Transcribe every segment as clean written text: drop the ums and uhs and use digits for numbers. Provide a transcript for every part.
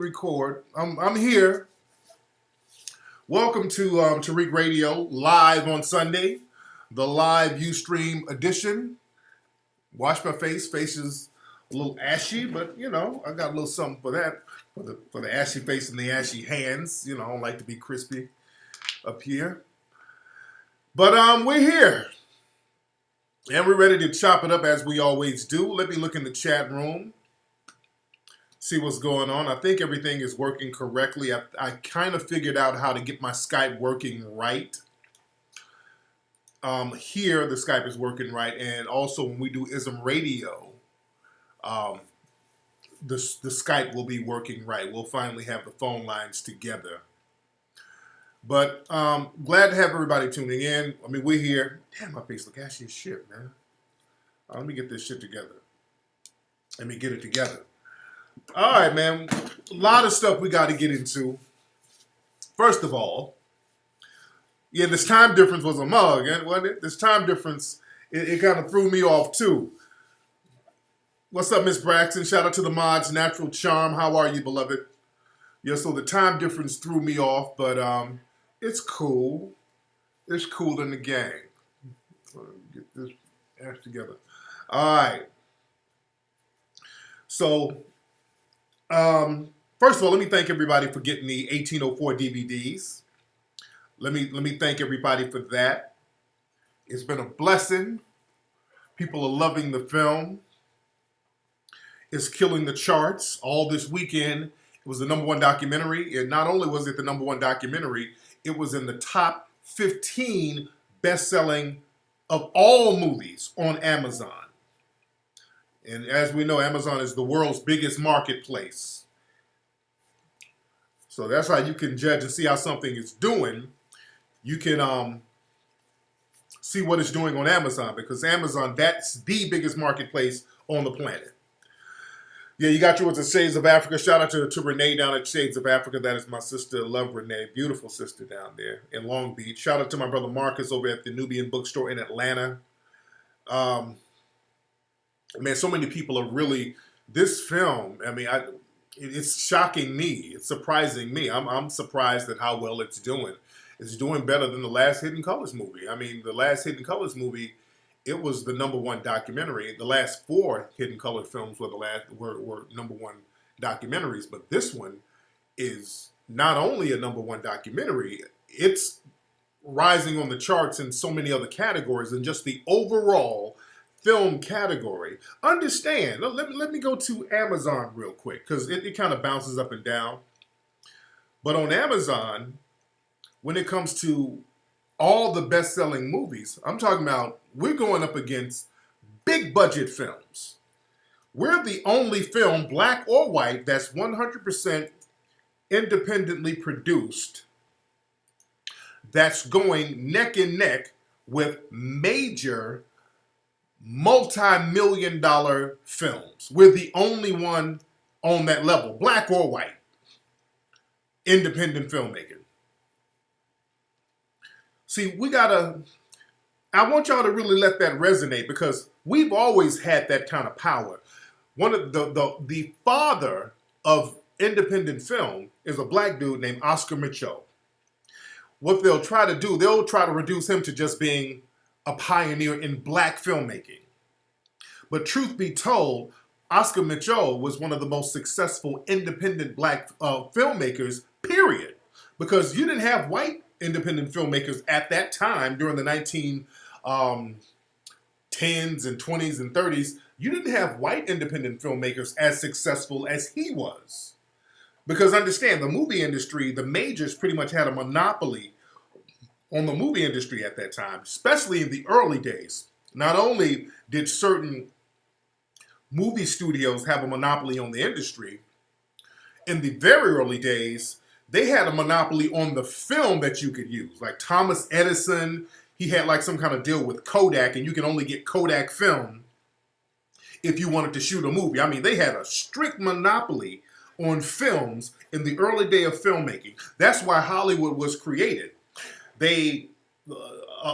Record. I'm here. Welcome to Tariq Radio live on Sunday, the live UStream edition. Wash my face. Face is a little ashy, but I got a little something for that. For the ashy face and the ashy hands. I don't like to be crispy up here. But we're here. And we're ready to chop it up as we always do. Let me look in the chat room. See what's going on. I think everything is working correctly. I kind of figured out how to get my Skype working right. Here, the Skype is working right. And also, when we do ISM Radio, the Skype will be working right. We'll finally have the phone lines together. But glad to have everybody tuning in. I mean, we're here. Damn, my face look ashy as shit, man. Let me get this shit together. Let me get it together. All right, man. A lot of stuff we got to get into. First of all, this time difference was a mug, wasn't it? This time difference, it kind of threw me off, too. What's up, Miss Braxton? Shout out to the mods, Natural Charm. How are you, beloved? Yeah, so the time difference threw me off, but it's cool. It's cool in the gang. Get this ass together. All right. So, first of all, let me thank everybody for getting the 1804 DVDs. Let me thank everybody for that. It's been a blessing. People are loving the film. It's killing the charts. All this weekend, it was the #1 documentary. And not only was it the #1 documentary, it was in the top 15 best-selling of all movies on Amazon. And as we know, Amazon is the world's biggest marketplace. So that's how you can judge and see how something is doing. You can see what it's doing on Amazon, because Amazon, that's the biggest marketplace on the planet. Yeah, you got yours at Shades of Africa. Shout out to Renee down at Shades of Africa. That is my sister. Love Renee. Beautiful sister down there in Long Beach. Shout out to my brother Marcus over at the Nubian Bookstore in Atlanta. Man, so many people are really, this film, I mean, it's shocking me. It's surprising me. I'm surprised at how well it's doing. It's doing better than the last Hidden Colors movie. I mean, the last Hidden Colors movie, it was the #1 documentary. The last 4 Hidden Color films were #1 documentaries, but this one is not only a #1 documentary, it's rising on the charts in so many other categories, and just the overall film category. Understand, let me go to Amazon real quick, because it kind of bounces up and down. But on Amazon, when it comes to all the best-selling movies, I'm talking about, we're going up against big budget films. We're the only film, black or white, that's 100% independently produced, that's going neck and neck with major multi-million-dollar films. We're the only one on that level, black or white, independent filmmaking. See, I want y'all to really let that resonate, because we've always had that kind of power. One of the father of independent film is a black dude named Oscar Micheaux. What they'll try to do, they'll try to reduce him to just being a pioneer in black filmmaking. But truth be told, Oscar Micheaux was one of the most successful independent black filmmakers, period. Because you didn't have white independent filmmakers at that time during the 1910s and 20s and 30s. You didn't have white independent filmmakers as successful as he was. Because understand, the movie industry, the majors pretty much had a monopoly on the movie industry at that time, especially in the early days. Not only did certain movie studios have a monopoly on the industry, in the very early days, they had a monopoly on the film that you could use. Like Thomas Edison, he had like some kind of deal with Kodak, and you can only get Kodak film if you wanted to shoot a movie. I mean, they had a strict monopoly on films in the early day of filmmaking. That's why Hollywood was created. A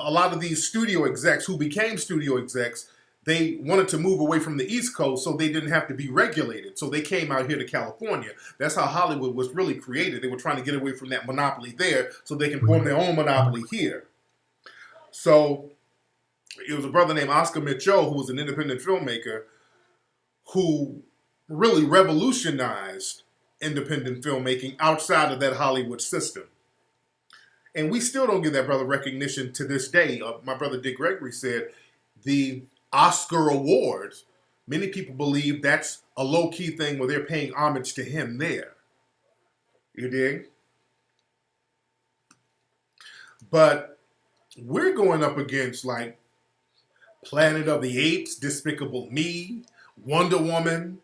lot of these studio execs who became studio execs, they wanted to move away from the East Coast so they didn't have to be regulated. So they came out here to California. That's how Hollywood was really created. They were trying to get away from that monopoly there so they can form their own monopoly here. So it was a brother named Oscar Mitchell, who was an independent filmmaker, who really revolutionized independent filmmaking outside of that Hollywood system. And we still don't give that brother recognition to this day. My brother Dick Gregory said the Oscar Awards, many people believe that's a low-key thing where they're paying homage to him there. You dig? But we're going up against like Planet of the Apes, Despicable Me, Wonder Woman,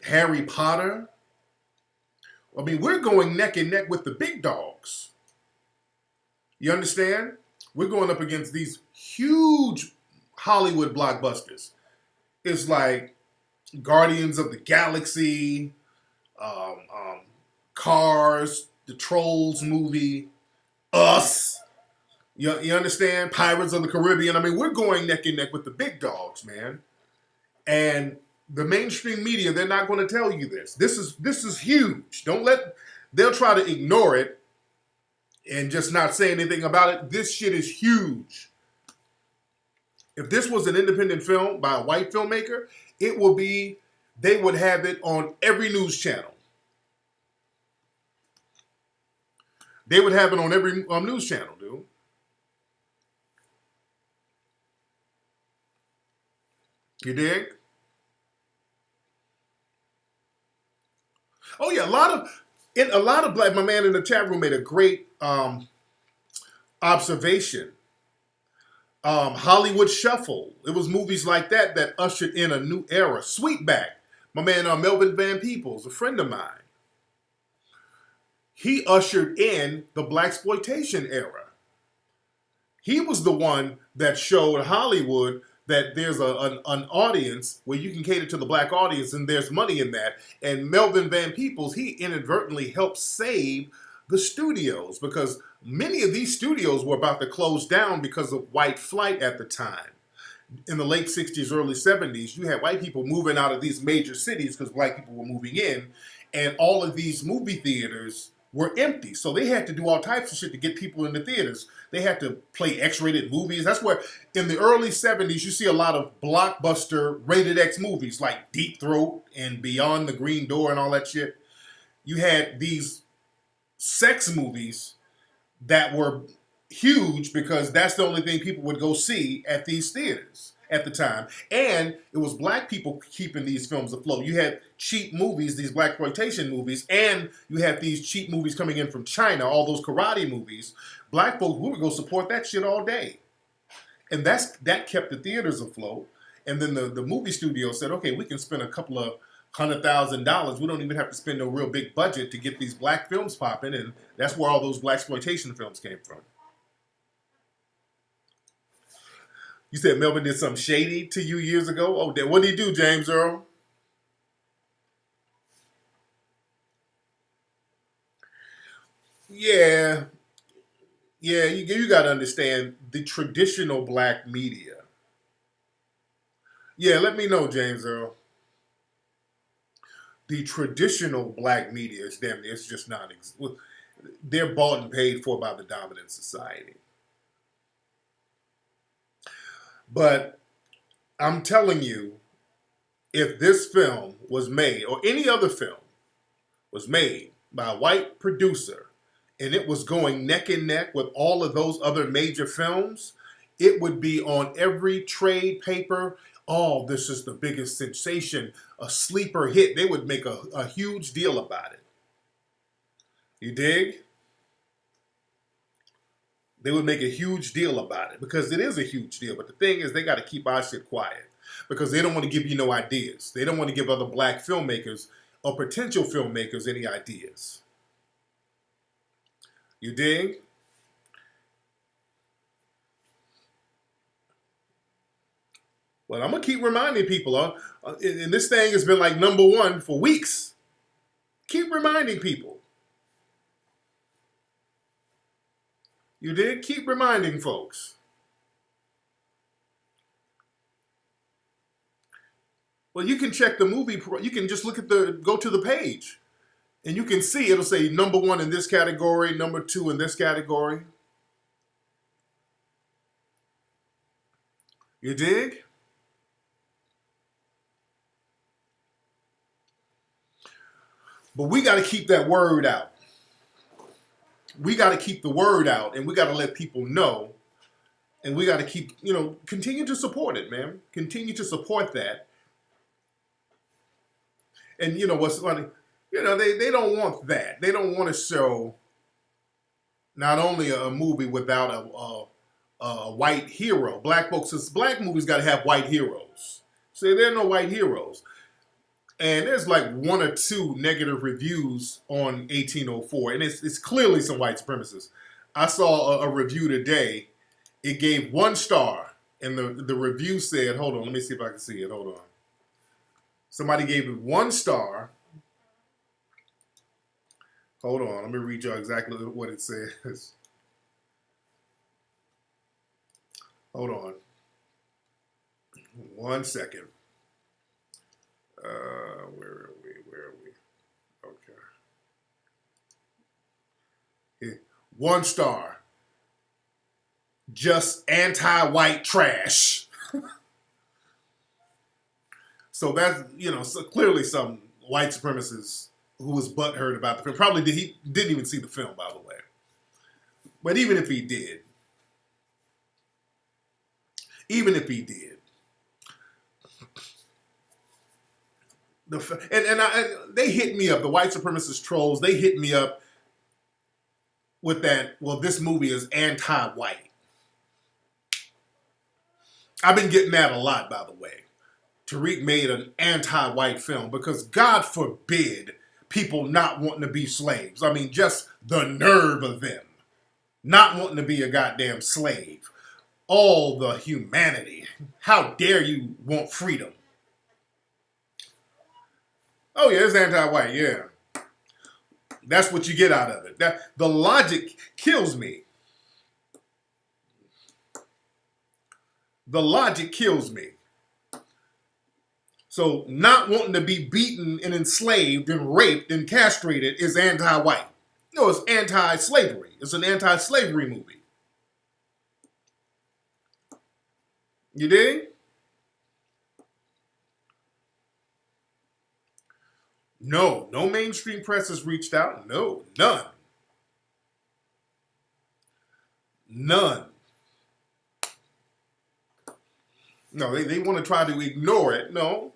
Harry Potter. I mean, we're going neck and neck with the big dogs. You understand? We're going up against these huge Hollywood blockbusters. It's like Guardians of the Galaxy, Cars, the Trolls movie, Us. You understand? Pirates of the Caribbean. I mean, we're going neck and neck with the big dogs, man. And the mainstream media, they're not going to tell you this. This is huge. They'll try to ignore it and just not say anything about it. This shit is huge. If this was an independent film by a white filmmaker, they would have it on every news channel. They would have it on every news channel, dude. You dig? Oh yeah, a lot of black. My man in the chat room made a great observation. Hollywood Shuffle. It was movies like that that ushered in a new era. Sweetback. My man Melvin Van Peebles, a friend of mine. He ushered in the blaxploitation era. He was the one that showed Hollywood that there's an audience where you can cater to the black audience and there's money in that. And Melvin Van Peebles, he inadvertently helped save the studios because many of these studios were about to close down because of white flight at the time. In the late 60s, early 70s, you had white people moving out of these major cities because black people were moving in. And all of these movie theaters were empty. So they had to do all types of shit to get people in the theaters. They had to play X-rated movies. That's where in the early 70s, you see a lot of blockbuster rated X movies like Deep Throat and Beyond the Green Door and all that shit. You had these sex movies that were huge because that's the only thing people would go see at these theaters at the time. And it was black people keeping these films afloat. You had cheap movies, these blaxploitation movies, and you had these cheap movies coming in from China, all those karate movies. Black folks, we would go support that shit all day. And that kept the theaters afloat. And then the movie studio said, okay, we can spend a couple of $100,000. We don't even have to spend no real big budget to get these black films popping. And that's where all those blaxploitation films came from. You said Melvin did something shady to you years ago? Oh, what did he do, James Earl? Yeah. Yeah, you got to understand the traditional black media. Yeah, let me know, James Earl. The traditional black media is damn near, it's just not, they're bought and paid for by the dominant society. But I'm telling you, if this film was made, or any other film was made by a white producer, and it was going neck and neck with all of those other major films, it would be on every trade paper. Oh, this is the biggest sensation, a sleeper hit. They would make a huge deal about it. You dig? They would make a huge deal about it because it is a huge deal. But the thing is, they got to keep our shit quiet because they don't want to give you no ideas. They don't want to give other black filmmakers or potential filmmakers any ideas. You dig? Well, I'm going to keep reminding people. And this thing has been like #1 for weeks. Keep reminding people. You did? Keep reminding folks. Well, you can check the movie. You can just look at go to the page, and you can see it'll say number one in this category, number two in this category. You dig? But we got to keep that word out. We got to keep the word out, and we got to let people know, and we got to keep, continue to support it, man. Continue to support that. And you know what's funny? They don't want that. They don't want to show not only a movie without a white hero. Black movies got to have white heroes. So there are no white heroes. And there's like one or two negative reviews on 1804, and it's clearly some white supremacists. I saw a review today. It gave 1 star, and the review said, hold on, let me see if I can see it. Hold on. Somebody gave it 1 star. Hold on, let me read you exactly what it says. Hold on. 1 second. Where are we? Okay. Here. 1 star. Just anti-white trash. So that's, so clearly some white supremacists who was butthurt about the film. Probably he didn't even see the film, by the way. But even if he did, they hit me up, the white supremacist trolls, they hit me up with that, well, this movie is anti-white. I've been getting that a lot, by the way. Tariq made an anti-white film because God forbid people not wanting to be slaves. I mean, just the nerve of them not wanting to be a goddamn slave. All the humanity. How dare you want freedom? Oh yeah, it's anti-white, yeah. That's what you get out of it. The logic kills me. The logic kills me. So not wanting to be beaten and enslaved and raped and castrated is anti-white. No, it's anti-slavery. It's an anti-slavery movie. You dig? No mainstream press has reached out. No, none. No, they want to try to ignore it. No,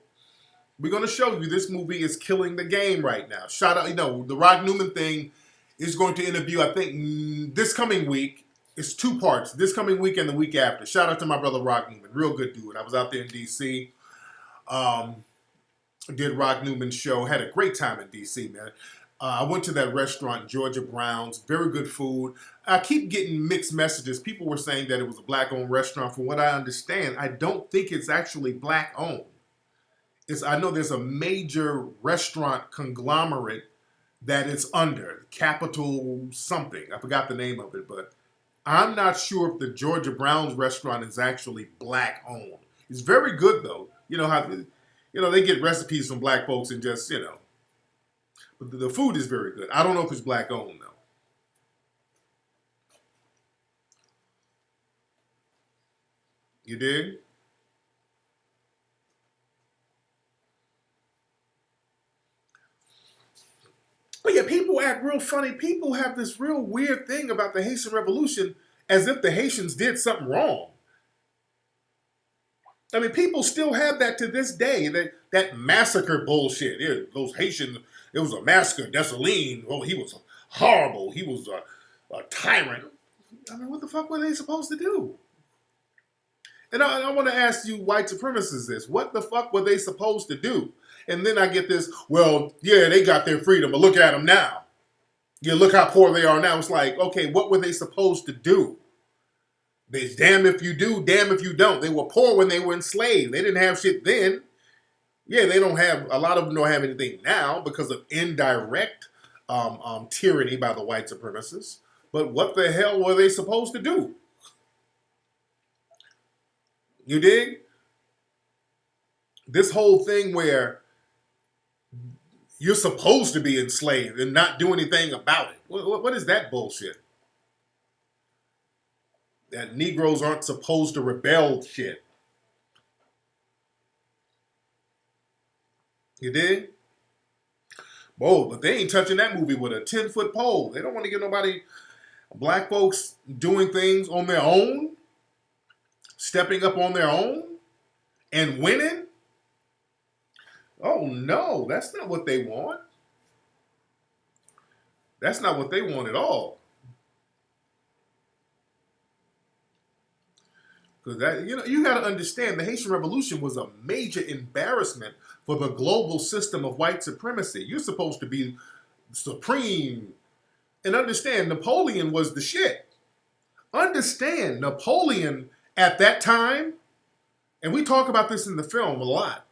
we're going to show you this movie is killing the game right now. Shout out, the Rock Newman thing is going to interview, I think, this coming week. It's 2 parts, this coming week and the week after. Shout out to my brother Rock Newman. Real good dude. I was out there in D.C. Did Rock Newman's show. Had a great time in D.C., man. I went to that restaurant, Georgia Brown's. Very good food. I keep getting mixed messages. People were saying that it was a black-owned restaurant. From what I understand, I don't think it's actually black-owned. I know there's a major restaurant conglomerate that it's under. Capital something. I forgot the name of it, but I'm not sure if the Georgia Brown's restaurant is actually black-owned. It's very good, though. You know how... they get recipes from black folks and just, But the food is very good. I don't know if it's black owned, though. You dig? But yeah, people act real funny. People have this real weird thing about the Haitian Revolution as if the Haitians did something wrong. I mean, people still have that to this day. That massacre bullshit. Yeah, those Haitians, it was a massacre. Dessalines, oh, he was horrible. He was a tyrant. I mean, what the fuck were they supposed to do? And I want to ask you white supremacists this. What the fuck were they supposed to do? And then I get this, well, yeah, they got their freedom, but look at them now. Yeah, look how poor they are now. It's like, okay, what were they supposed to do? It's damn if you do, damn if you don't. They were poor when they were enslaved. They didn't have shit then. Yeah, they don't have, a lot of them don't have anything now because of indirect tyranny by the white supremacists. But what the hell were they supposed to do? You dig? This whole thing where you're supposed to be enslaved and not do anything about it. What is that bullshit? That Negroes aren't supposed to rebel shit. You dig? Whoa, but they ain't touching that movie with a 10-foot pole. They don't want to get nobody, black folks, doing things on their own, stepping up on their own, and winning. Oh no, that's not what they want. That's not what they want at all. Because that, you got to understand, the Haitian Revolution was a major embarrassment for the global system of white supremacy. You're supposed to be supreme. And understand, Napoleon was the shit. Understand, Napoleon at that time, and we talk about this in the film a lot,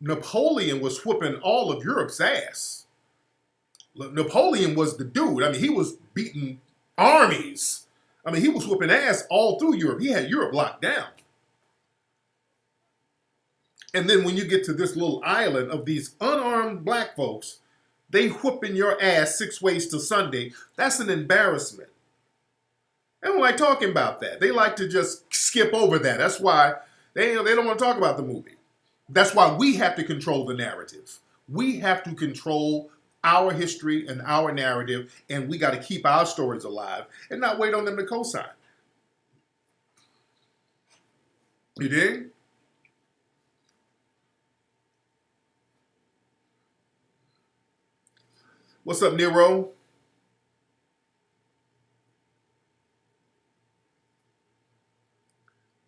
Napoleon was whooping all of Europe's ass. Napoleon was the dude. I mean, he was beating armies. I mean, he was whooping ass all through Europe. He had Europe locked down. And then when you get to this little island of these unarmed black folks, they whooping your ass 6 ways to Sunday. That's an embarrassment. They don't like talking about that. They like to just skip over that. That's why they don't want to talk about the movie. That's why we have to control the narrative. We have to control our history and our narrative, and we got to keep our stories alive and not wait on them to co-sign. You dig? What's up, Nero?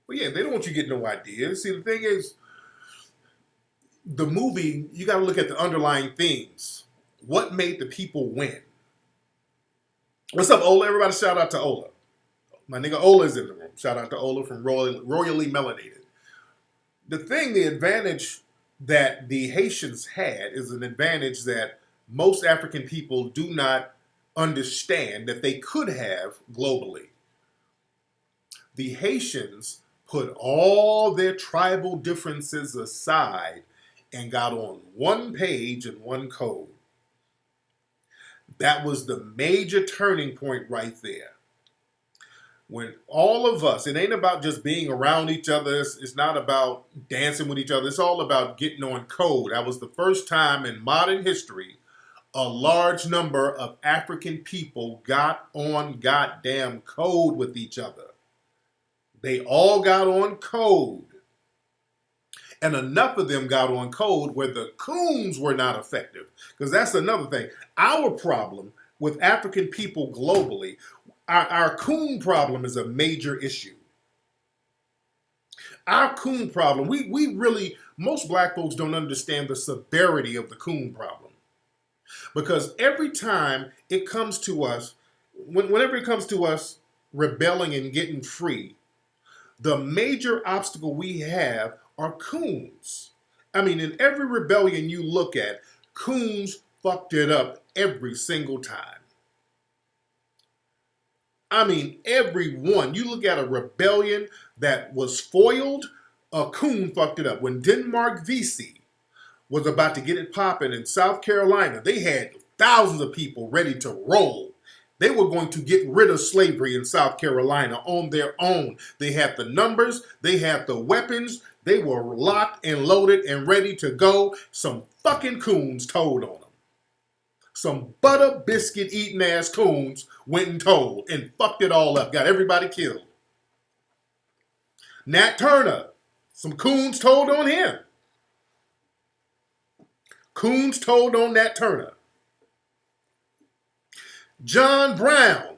Well, yeah, they don't want you getting no ideas. See, the thing is, the movie, you got to look at the underlying themes. What made the people win? What's up, Ola? Everybody shout out to Ola. My nigga Ola's in the room. Shout out to Ola from Royally Melanated. The advantage that the Haitians had is an advantage that most African people do not understand that they could have globally. The Haitians put all their tribal differences aside and got on one page and one code. That was the major turning point right there. When all of us, it ain't about just being around each other. It's not about dancing with each other. It's all about getting on code. That was the first time in modern history a large number of African people got on goddamn code with each other. They all got on code. And enough of them got on code where the coons were not effective. Because that's another thing. Our problem with African people globally, our coon problem is a major issue. Our coon problem, we really, most black folks don't understand the severity of the coon problem. Because every time it comes to us, whenever it comes to us rebelling and getting free, the major obstacle we have are coons. I mean, in every rebellion you look at, coons fucked it up every single time. I mean, every one. You look at a rebellion that was foiled, a coon fucked it up. When Denmark Vesey was about to get it popping in South Carolina, they had thousands of people ready to roll. They were going to get rid of slavery in South Carolina on their own. They had the numbers, they had the weapons, they were locked and loaded and ready to go. Some fucking coons told on them. Some butter biscuit eating ass coons went and told and fucked it all up, got everybody killed. Nat Turner, some coons told on him. Coons told on Nat Turner. John Brown,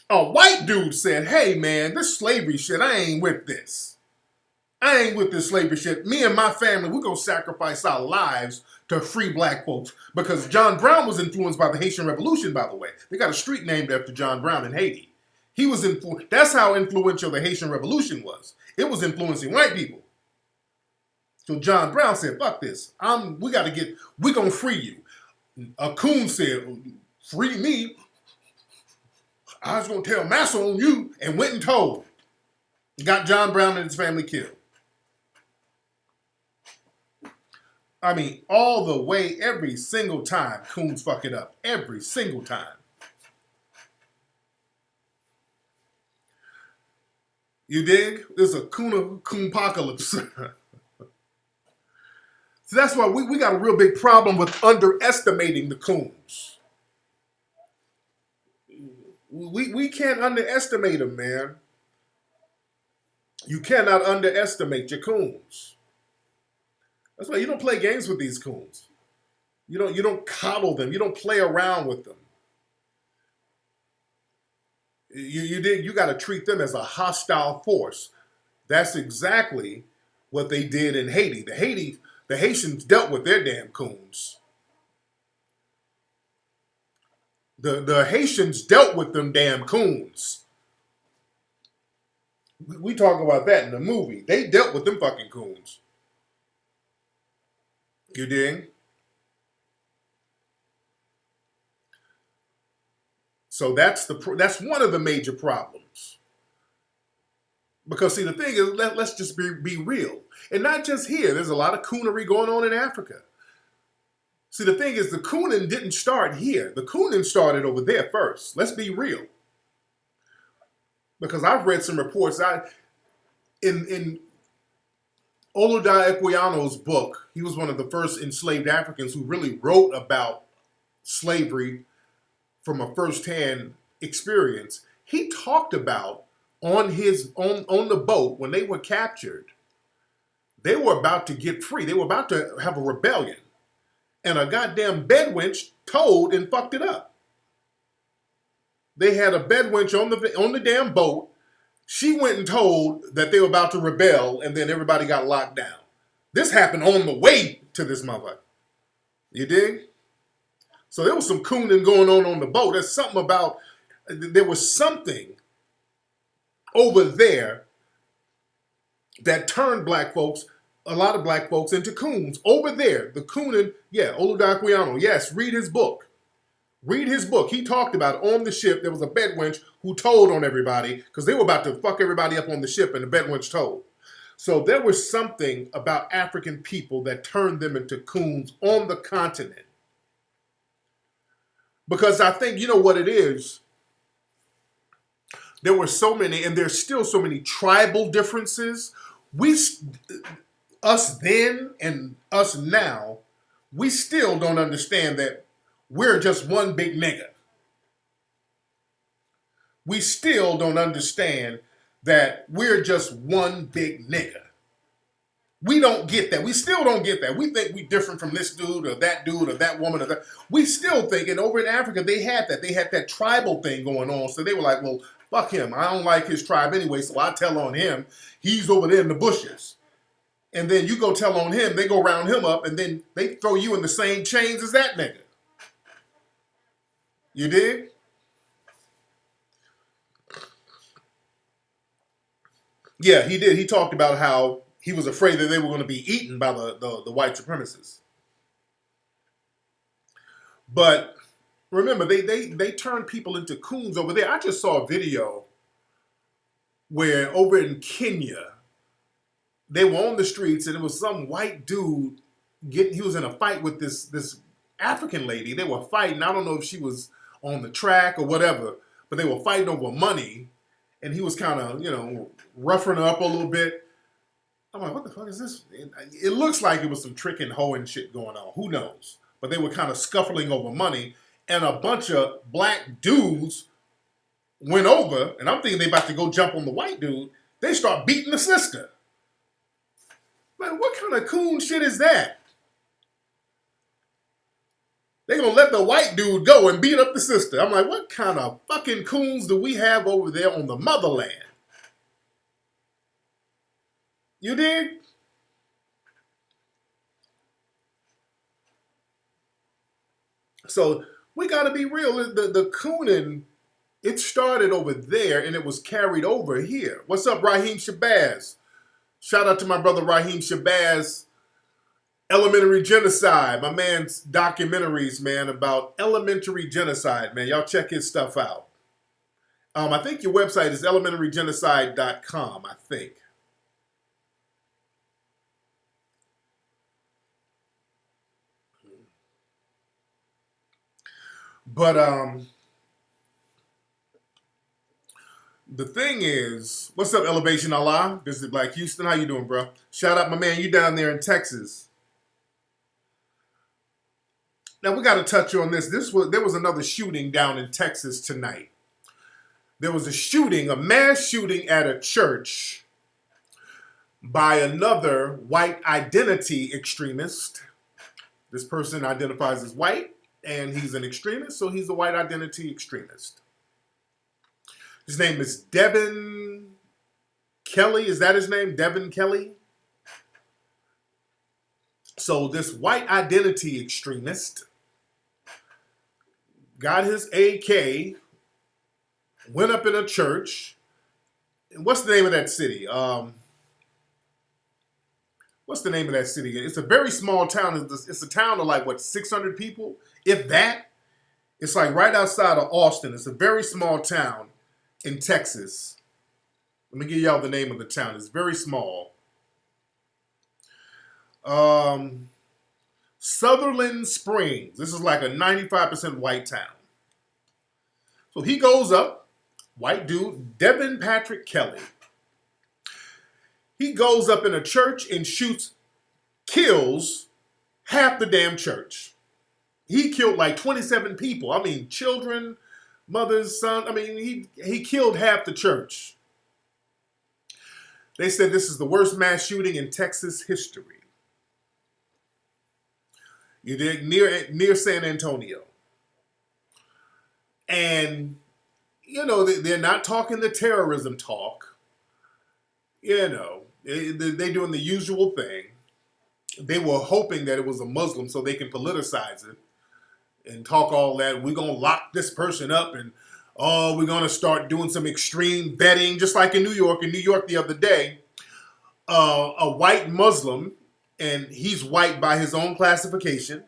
a white dude, said, hey man, this slavery shit, I ain't with this. I ain't with this slavery shit. Me and my family, we're going to sacrifice our lives to free black folks. Because John Brown was influenced by the Haitian Revolution, by the way. They got a street named after John Brown in Haiti. He was that's how influential the Haitian Revolution was. It was influencing white people. So John Brown said, fuck this. We're going to free you. A coon said, free me? I was going to tell Massa on you, and went and told. Got John Brown and his family killed. I mean, all the way, every single time, coons fuck it up. Every single time. You dig? There's a coon-apocalypse. So that's why we got a real big problem with underestimating the coons. We can't underestimate them, man. You cannot underestimate your coons. That's why you don't play games with these coons. You don't coddle them. You don't play around with them. You got to treat them as a hostile force. That's exactly what they did in Haiti. The Haitians dealt with their damn coons. The Haitians dealt with them damn coons. We talk about that in the movie. They dealt with them fucking coons. You dig? So that's one of the major problems. Because see, the thing is, let's just be real, and not just here. There's a lot of coonery going on in Africa. See, the thing is, the cooning didn't start here. The cooning started over there first. Let's be real. Because I've read some reports. In Oludare Equiano's book, he was one of the first enslaved Africans who really wrote about slavery from a first-hand experience. He talked about on the boat when they were captured, they were about to get free. They were about to have a rebellion, and a goddamn bed winch towed and fucked it up. They had a bed winch on the damn boat. She went and told that they were about to rebel, and then everybody got locked down. This happened on the way to this mother. You dig? So there was some cooning going on the boat. There was something over there that turned a lot of black folks into coons. Over there, the cooning, Oludare Equiano, yes, read his book. Read his book. He talked about on the ship, there was a bed wench who told on everybody because they were about to fuck everybody up on the ship and the bed wench told. So there was something about African people that turned them into coons on the continent. Because I think, you know what it is? There were so many, and there's still so many tribal differences. Us then and us now, we still don't understand that we're just one big nigga. We still don't understand that we're just one big nigga. We don't get that. We still don't get that. We think we different from this dude or that woman or that. We still think, and over in Africa, they had that. They had that tribal thing going on. So they were like, well, fuck him. I don't like his tribe anyway, so I tell on him. He's over there in the bushes. And then you go tell on him, they go round him up, and then they throw you in the same chains as that nigga. You dig? Yeah, he did. He talked about how he was afraid that they were going to be eaten by the white supremacists. But remember, they turned people into coons over there. I just saw a video where over in Kenya, they were on the streets and it was some white dude he was in a fight with this African lady. They were fighting. I don't know if she was on the track or whatever, but they were fighting over money. And he was kind of, roughing her up a little bit. I'm like, what the fuck is this? It looks like it was some trick and hoeing shit going on. Who knows? But they were kind of scuffling over money. And a bunch of black dudes went over. And I'm thinking they about to go jump on the white dude. They start beating the sister. Like, what kind of coon shit is that? They're going to let the white dude go and beat up the sister. I'm like, what kind of fucking coons do we have over there on the motherland? You dig? So we got to be real. The cooning, it started over there and it was carried over here. What's up, Raheem Shabazz? Shout out to my brother Raheem Shabazz. Elementary Genocide, my man's documentaries, man, about elementary genocide, man. Y'all check his stuff out. I think your website is elementarygenocide.com, I think. But the thing is, what's up, Elevation Allah? This is Black Houston. How you doing, bro? Shout out, my man. You down there in Texas? Now we got to touch on this. There was another shooting down in Texas tonight. There was a shooting, a mass shooting at a church by another white identity extremist. This person identifies as white, and he's an extremist, so he's a white identity extremist. His name is Devin Kelly. Is that his name? Devin Kelly? So this white identity extremist got his AK, went up in a church. And what's the name of that city? What's the name of that city? It's a very small town. It's a town of like, what, 600 people? If that. It's like right outside of Austin. It's a very small town in Texas. Let me give y'all the name of the town. It's very small. Sutherland Springs. This is like a 95% white town. So he goes up, white dude, Devin Patrick Kelly. He goes up in a church and kills half the damn church. He killed like 27 people. I mean, children, mothers, son. I mean, he killed half the church. They said this is the worst mass shooting in Texas history. You did near San Antonio. And, you know, they're not talking the terrorism talk. You know, they're doing the usual thing. They were hoping that it was a Muslim so they can politicize it and talk all that. We're going to lock this person up and, oh, we're going to start doing some extreme vetting, just like in New York. In New York the other day, a white Muslim, and he's white by his own classification.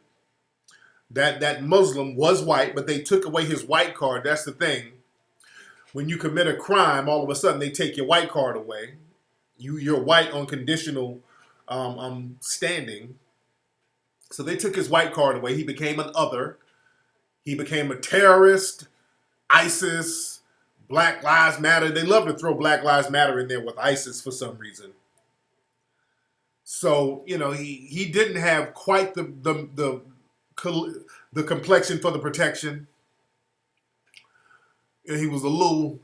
That Muslim was white, but they took away his white card. That's the thing. When you commit a crime, all of a sudden they take your white card away. You're white on conditional standing. So they took his white card away. He became an other. He became a terrorist, ISIS, Black Lives Matter. They love to throw Black Lives Matter in there with ISIS for some reason. So, you know, he didn't have quite the complexion for the protection. He was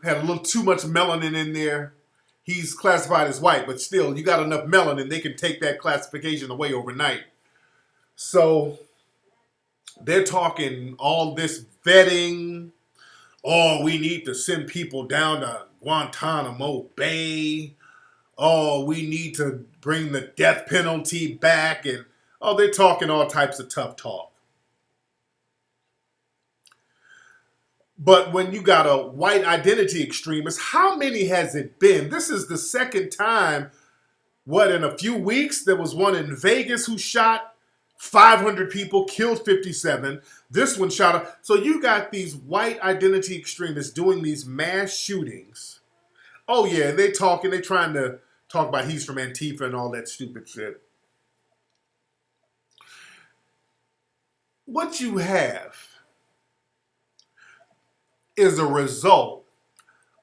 had a little too much melanin in there. He's classified as white, but still, you got enough melanin, they can take that classification away overnight. So they're talking all this vetting. Oh, we need to send people down to Guantanamo Bay. Oh, we need to bring the death penalty back. And, oh, they're talking all types of tough talk. But when you got a white identity extremist, how many has it been? This is the second time, in a few weeks? There was one in Vegas who shot 500 people, killed 57. This one shot up. So you got these white identity extremists doing these mass shootings. Oh yeah, they're trying to talk about he's from Antifa and all that stupid shit. What you have is a result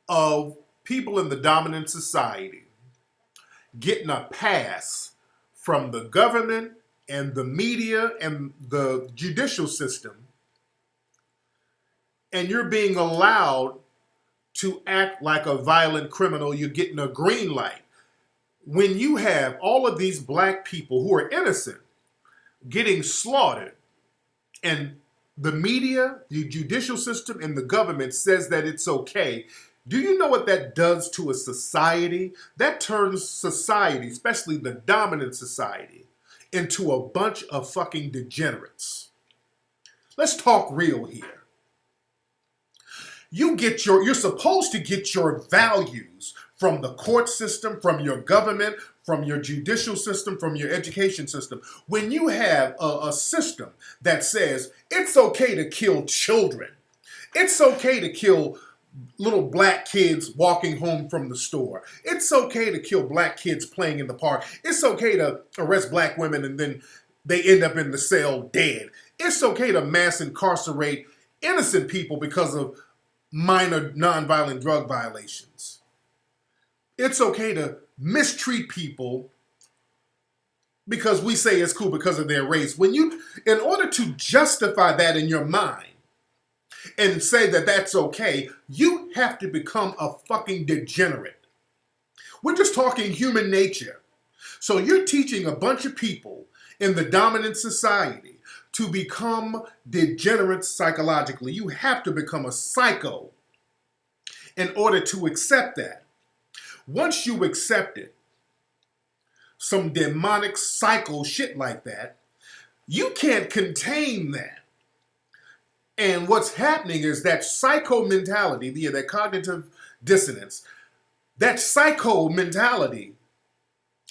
of people in the dominant society getting a pass from the government and the media and the judicial system, and you're being allowed to act like a violent criminal. You're getting a green light. When you have all of these black people who are innocent getting slaughtered, and the media, the judicial system, and the government says that it's okay, do you know what that does to a society? That turns society, especially the dominant society, into a bunch of fucking degenerates. Let's talk real here. You're supposed to get your values from the court system, from your government, from your judicial system, from your education system. When you have a system that says it's okay to kill children, it's okay to kill little black kids walking home from the store, it's okay to kill black kids playing in the park, it's okay to arrest black women and then they end up in the cell dead, it's okay to mass incarcerate innocent people because of minor nonviolent drug violations. It's okay to mistreat people because we say it's cool because of their race. In order to justify that in your mind and say that that's okay, you have to become a fucking degenerate. We're just talking human nature. So you're teaching a bunch of people in the dominant society to become degenerates psychologically. You have to become a psycho in order to accept that. Once you accept it, some demonic psycho shit like that, you can't contain that. And what's happening is that psycho mentality, that cognitive dissonance, that psycho mentality,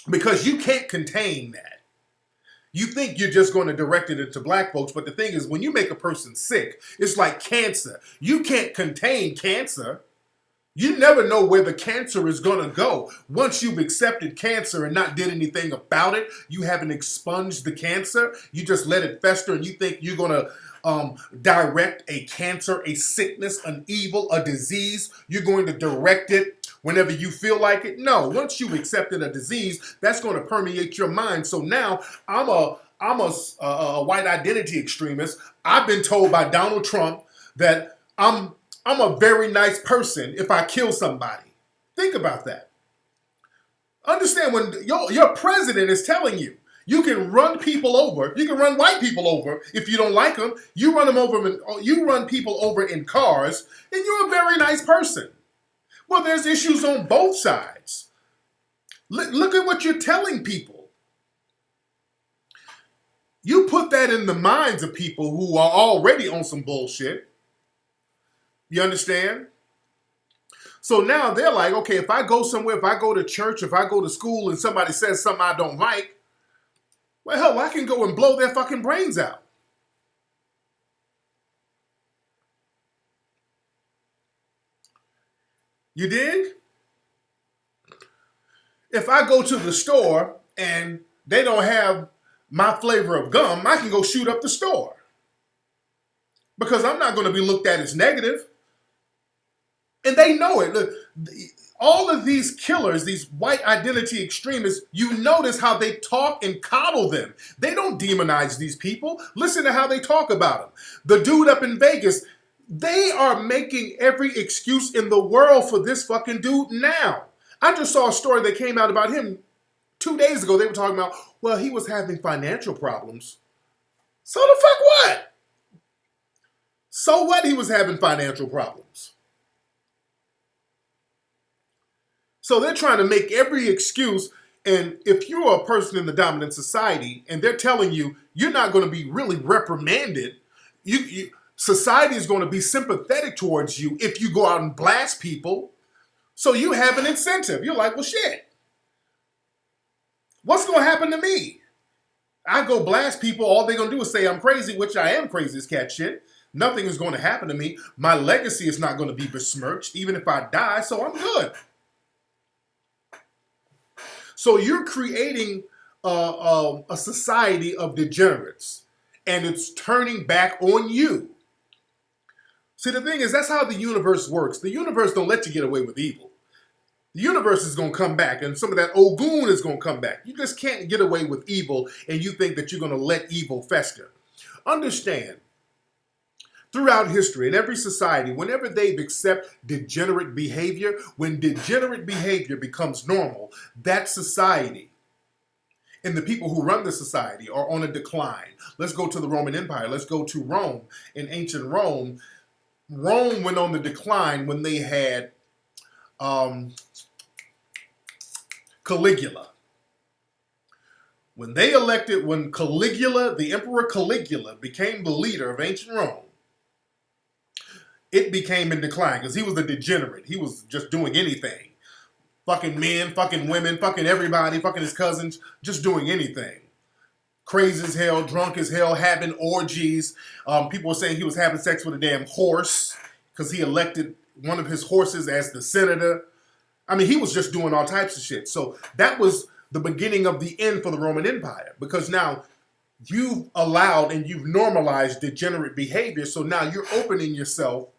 because you can't contain that. You think you're just going to direct it into black folks, but the thing is, when you make a person sick, it's like cancer. You can't contain cancer. You never know where the cancer is going to go. Once you've accepted cancer and not did anything about it, you haven't expunged the cancer. You just let it fester and you think you're going to direct a cancer, a sickness, an evil, a disease. You're going to direct it whenever you feel like it. No, once you've accepted a disease, that's going to permeate your mind. So now I'm a white identity extremist. I've been told by Donald Trump that I'm a very nice person if I kill somebody. Think about that. Understand, when your president is telling you, you can run people over, you can run white people over if you don't like them. You run people over in cars, and you're a very nice person. Well, there's issues on both sides. Look at what you're telling people. You put that in the minds of people who are already on some bullshit. You understand? So now they're like, okay, if I go somewhere, if I go to church, if I go to school and somebody says something I don't like, well, hell, I can go and blow their fucking brains out. You dig? If I go to the store and they don't have my flavor of gum, I can go shoot up the store. Because I'm not going to be looked at as negative. And they know it. Look, all of these killers, these white identity extremists, you notice how they talk and coddle them. They don't demonize these people. Listen to how they talk about them. The dude up in Vegas, they are making every excuse in the world for this fucking dude now. I just saw a story that came out about him 2 days ago. They were talking about, well, he was having financial problems. So the fuck what? So what he was having financial problems? So they're trying to make every excuse. And if you're a person in the dominant society and they're telling you you're not going to be really reprimanded, society is going to be sympathetic towards you if you go out and blast people. So you have an incentive. You're like, well, shit. What's going to happen to me? I go blast people. All they're going to do is say I'm crazy, which I am crazy as cat shit. Nothing is going to happen to me. My legacy is not going to be besmirched, even if I die. So I'm good. So you're creating a society of degenerates, and it's turning back on you. See, the thing is, that's how the universe works. The universe don't let you get away with evil. The universe is going to come back, and some of that Ogun is going to come back. You just can't get away with evil, and you think that you're going to let evil fester. Understand, throughout history, in every society, whenever they've accepted degenerate behavior, when degenerate behavior becomes normal, that society and the people who run the society are on a decline. Let's go to the Roman Empire. Let's go to Rome. In ancient Rome, Rome went on the decline when they had Caligula. When Caligula, the Emperor Caligula, became the leader of ancient Rome, it became in decline because he was a degenerate. He was just doing anything. Fucking men, fucking women, fucking everybody, fucking his cousins, just doing anything. Crazy as hell, drunk as hell, having orgies. People were saying he was having sex with a damn horse because he elected one of his horses as the senator. I mean, he was just doing all types of shit. So that was the beginning of the end for the Roman Empire, because now you've allowed and you've normalized degenerate behavior. So now you're opening yourself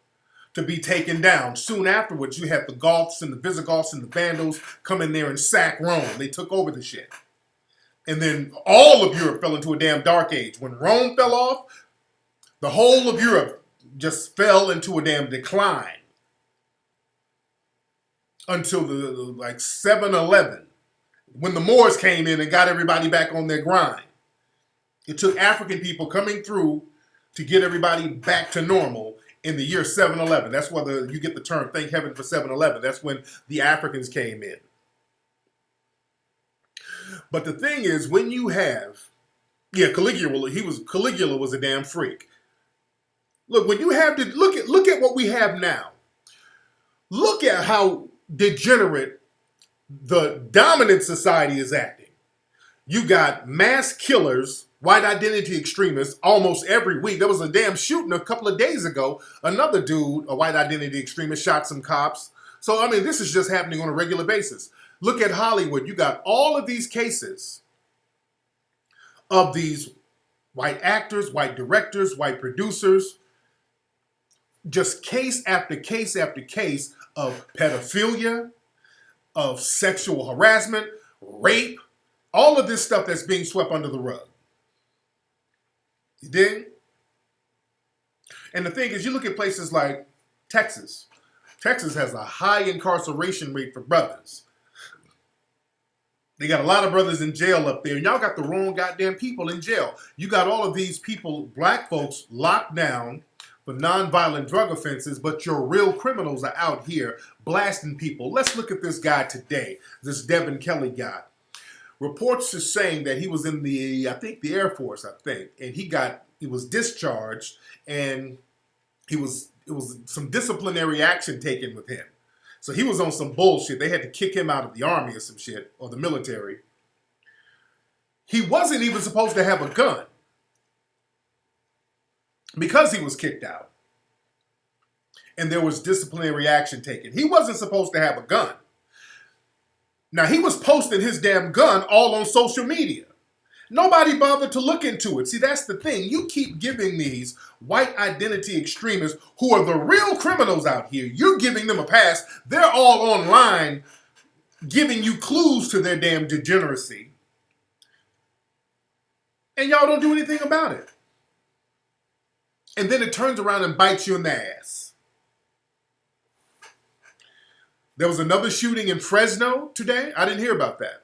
to be taken down. Soon afterwards, you have the Goths and the Visigoths and the Vandals come in there and sack Rome. They took over the shit. And then all of Europe fell into a damn dark age. When Rome fell off, the whole of Europe just fell into a damn decline until the like 711, when the Moors came in and got everybody back on their grind. It took African people coming through to get everybody back to normal in the year 711. That's where you get the term, thank heaven for 711. That's when the Africans came in. But the thing is, when you have, Caligula was a damn freak. Look, when you have to look at what we have now. Look at how degenerate the dominant society is acting. You got mass killers, white identity extremists, almost every week. There was a damn shooting a couple of days ago. Another dude, a white identity extremist, shot some cops. So, I mean, this is just happening on a regular basis. Look at Hollywood. You got all of these cases of these white actors, white directors, white producers, just case after case after case of pedophilia, of sexual harassment, rape, all of this stuff that's being swept under the rug. You dig? And the thing is, you look at places like Texas. Texas has a high incarceration rate for brothers. They got a lot of brothers in jail up there. And y'all got the wrong goddamn people in jail. You got all of these people, black folks, locked down for nonviolent drug offenses, but your real criminals are out here blasting people. Let's look at this guy today, this Devin Kelly guy. Reports are saying that he was in the Air Force, and he was discharged, and it was some disciplinary action taken with him. So he was on some bullshit. They had to kick him out of the army or some shit, or the military. He wasn't even supposed to have a gun because he was kicked out. And there was disciplinary action taken. He wasn't supposed to have a gun. Now, he was posting his damn gun all on social media. Nobody bothered to look into it. See, that's the thing. You keep giving these white identity extremists, who are the real criminals out here, you're giving them a pass. They're all online giving you clues to their damn degeneracy. And y'all don't do anything about it. And then it turns around and bites you in the ass. There was another shooting in Fresno today. I didn't hear about that.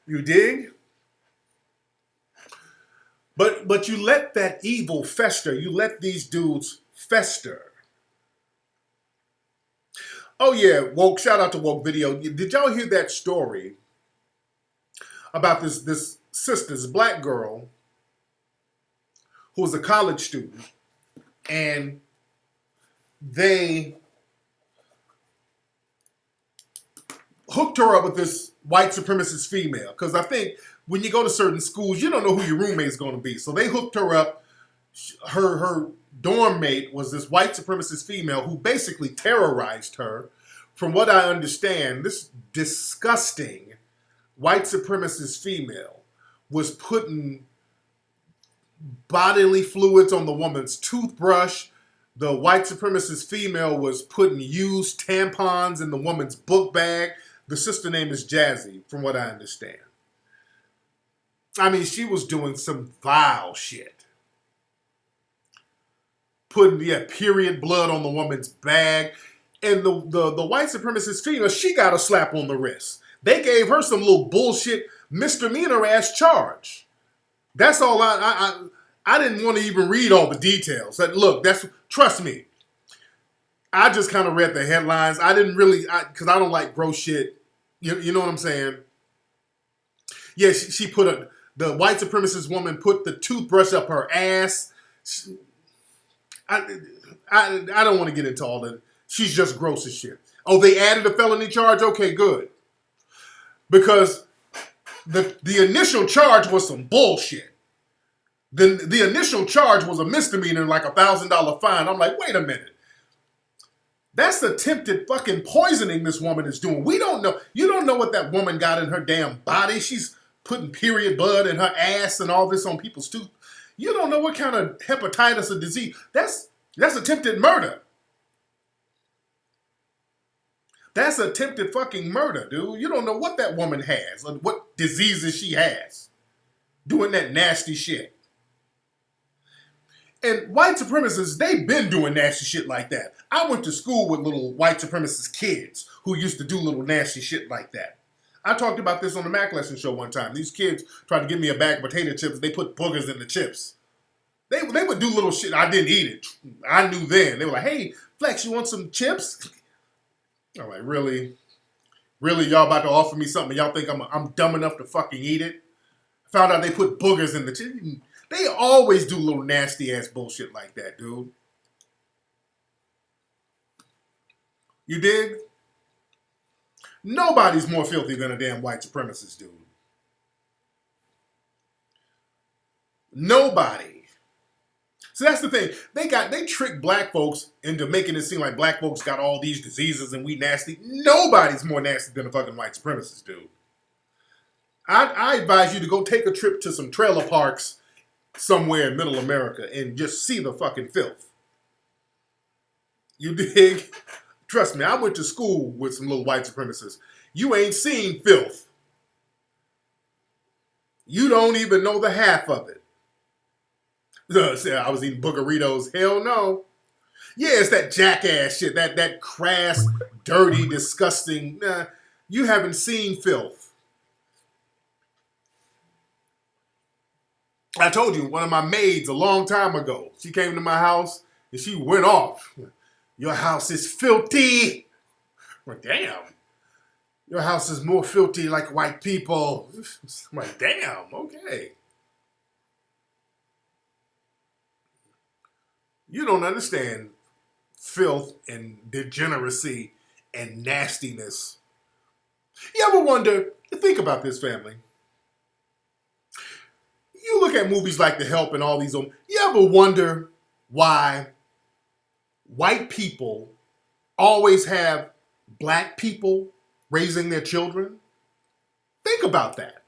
You dig? But you let that evil fester. You let these dudes fester. Oh yeah, woke. Shout out to Woke Video. Did y'all hear that story about this sister, this black girl, who was a college student, and they hooked her up with this white supremacist female? Because I think when you go to certain schools, you don't know who your roommate's going to be. So they hooked her up. Her dorm mate was this white supremacist female who basically terrorized her. From what I understand, this disgusting white supremacist female was putting bodily fluids on the woman's toothbrush. The white supremacist female was putting used tampons in the woman's book bag. The sister name is Jazzy, from what I understand. I mean, she was doing some vile shit. Putting, period blood on the woman's bag. And the white supremacist female, she got a slap on the wrist. They gave her some little bullshit misdemeanor ass charge. That's all I didn't want to even read all the details. Look, trust me. I just kind of read the headlines. I didn't really, because I don't like gross shit. You know what I'm saying? Yeah, she put the white supremacist woman put the toothbrush up her ass. I don't want to get into all that. She's just gross as shit. Oh, they added a felony charge? Okay, good. Because the initial charge was some bullshit. The initial charge was a misdemeanor, like $1,000 fine. I'm like, wait a minute. That's attempted fucking poisoning this woman is doing. We don't know. You don't know what that woman got in her damn body. She's putting period blood in her ass and all this on people's tooth. You don't know what kind of hepatitis or disease. That's attempted murder. That's attempted fucking murder, dude. You don't know what that woman has or what diseases she has doing that nasty shit. And white supremacists, they've been doing nasty shit like that. I went to school with little white supremacist kids who used to do little nasty shit like that. I talked about this on the Mac Lesson show one time. These kids tried to give me a bag of potato chips. They put boogers in the chips. They would do little shit. I didn't eat it. I knew then. They were like, hey, Flex, you want some chips? I'm like, really? Really, y'all about to offer me something and y'all think I'm dumb enough to fucking eat it? Found out they put boogers in the chips. They always do little nasty ass bullshit like that, dude. You dig? Nobody's more filthy than a damn white supremacist, dude. Nobody. So that's the thing. They trick black folks into making it seem like black folks got all these diseases and we nasty. Nobody's more nasty than a fucking white supremacist, dude. I advise you to go take a trip to some trailer parks somewhere in middle America and just see the fucking filth. You dig? Trust me, I went to school with some little white supremacists. You ain't seen filth. You don't even know the half of it. I was eating boogeritos. Hell no. Yeah, it's that jackass shit, that crass, dirty, disgusting. Nah, you haven't seen filth. I told you, one of my maids a long time ago, she came to my house and she went off. Your house is filthy. I'm like, damn. Your house is more filthy like white people. I'm like, damn, okay. You don't understand filth and degeneracy and nastiness. You ever wonder, think about this, family. You look at movies like The Help and all these, you ever wonder why white people always have black people raising their children? Think about that.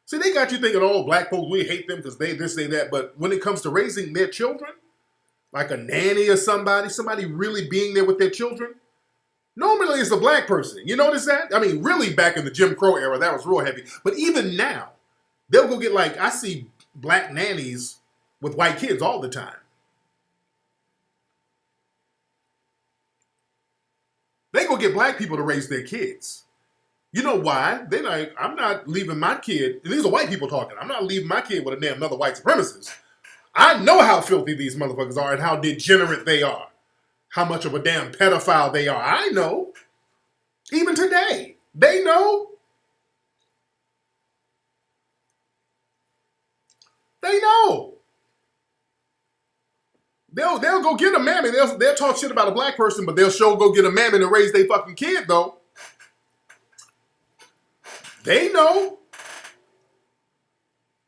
See, they got you thinking, oh, black folks, we hate them because they this, they that. But when it comes to raising their children, like a nanny or somebody really being there with their children, normally it's a black person. You notice that? I mean, really back in the Jim Crow era, that was real heavy. But even now, they'll go get I see black nannies with white kids all the time. They go get black people to raise their kids. You know why? They're like, I'm not leaving my kid. These are white people talking. I'm not leaving my kid with a damn another white supremacist. I know how filthy these motherfuckers are and how degenerate they are. How much of a damn pedophile they are. I know. Even today. They know. They know. They'll go get a mammy. They'll talk shit about a black person, but they'll sure go get a mammy to raise their fucking kid, though. They know.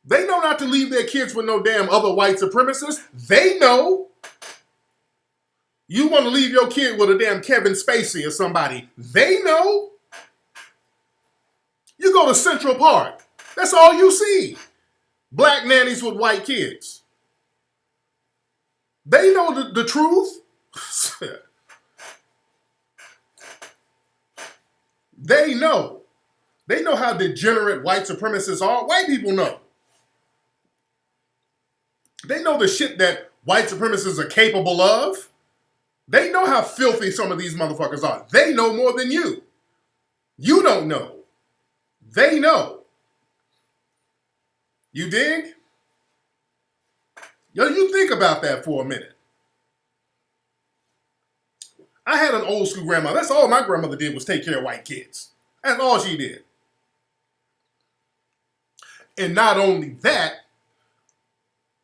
They know not to leave their kids with no damn other white supremacists. They know. You want to leave your kid with a damn Kevin Spacey or somebody. They know. You go to Central Park. That's all you see. Black nannies with white kids. They know the truth. They know. They know how degenerate white supremacists are. White people know. They know the shit that white supremacists are capable of. They know how filthy some of these motherfuckers are. They know more than you. You don't know. They know. You dig? Yo, you think about that for a minute. I had an old school grandmother. That's all my grandmother did was take care of white kids. That's all she did. And not only that,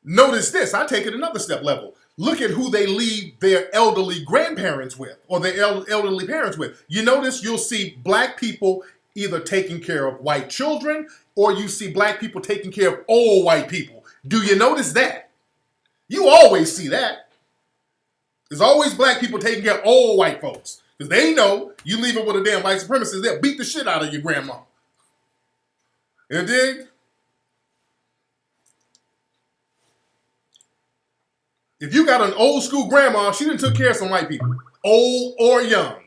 notice this. I take it another step level. Look at who they leave their elderly grandparents with or their elderly parents with. You notice you'll see black people either taking care of white children or you see black people taking care of old white people. Do you notice that? You always see that. There's always black people taking care of old white folks. Because they know you leave it with a damn white supremacist, they'll beat the shit out of your grandma. You dig? If you got an old school grandma, she done took care of some white people. Old or young.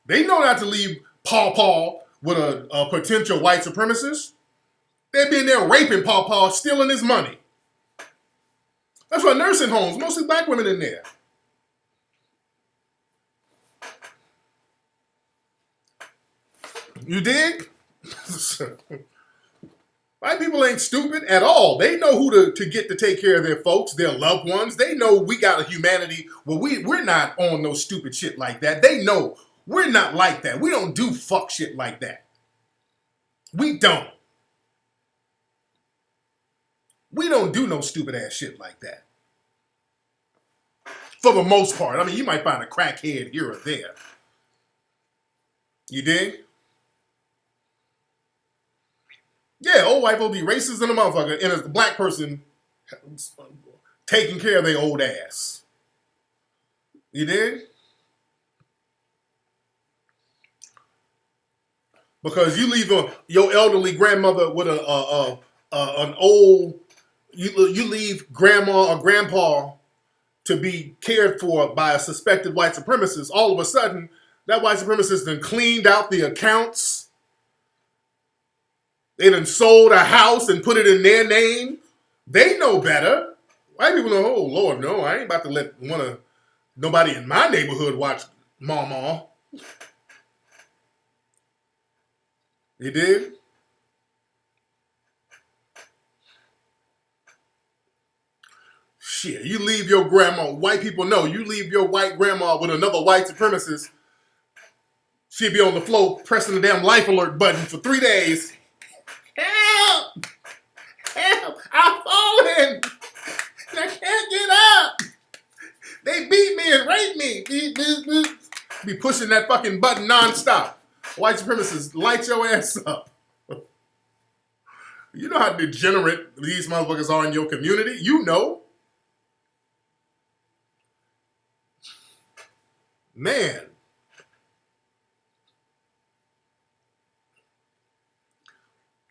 They know not to leave Paw with a potential white supremacist. They've been there raping Paw, stealing his money. That's why nursing homes, mostly black women in there. You dig? White people ain't stupid at all. They know who to get to take care of their folks, their loved ones. They know we got a humanity where we're not on no stupid shit like that. They know we're not like that. We don't do fuck shit like that. We don't. We don't do no stupid ass shit like that. For the most part. I mean, you might find a crackhead here or there. You dig? Yeah, old white people be racist in a motherfucker, and it's the black person taking care of their old ass. You dig? Because you leave your elderly grandmother with an old, you leave grandma or grandpa to be cared for by a suspected white supremacist. All of a sudden, that white supremacist then cleaned out the accounts. They done sold a house and put it in their name. They know better. White people know, oh, Lord, no, I ain't about to let nobody in my neighborhood watch Mama. You dig? Shit, you leave your grandma, white people know, you leave your white grandma with another white supremacist, she'll be on the floor pressing the damn life alert button for 3 days. Help! Help! I'm falling! I can't get up! They beat me and raped me! Be pushing that fucking button nonstop. White supremacists light your ass up. You know how degenerate these motherfuckers are in your community. You know. Man.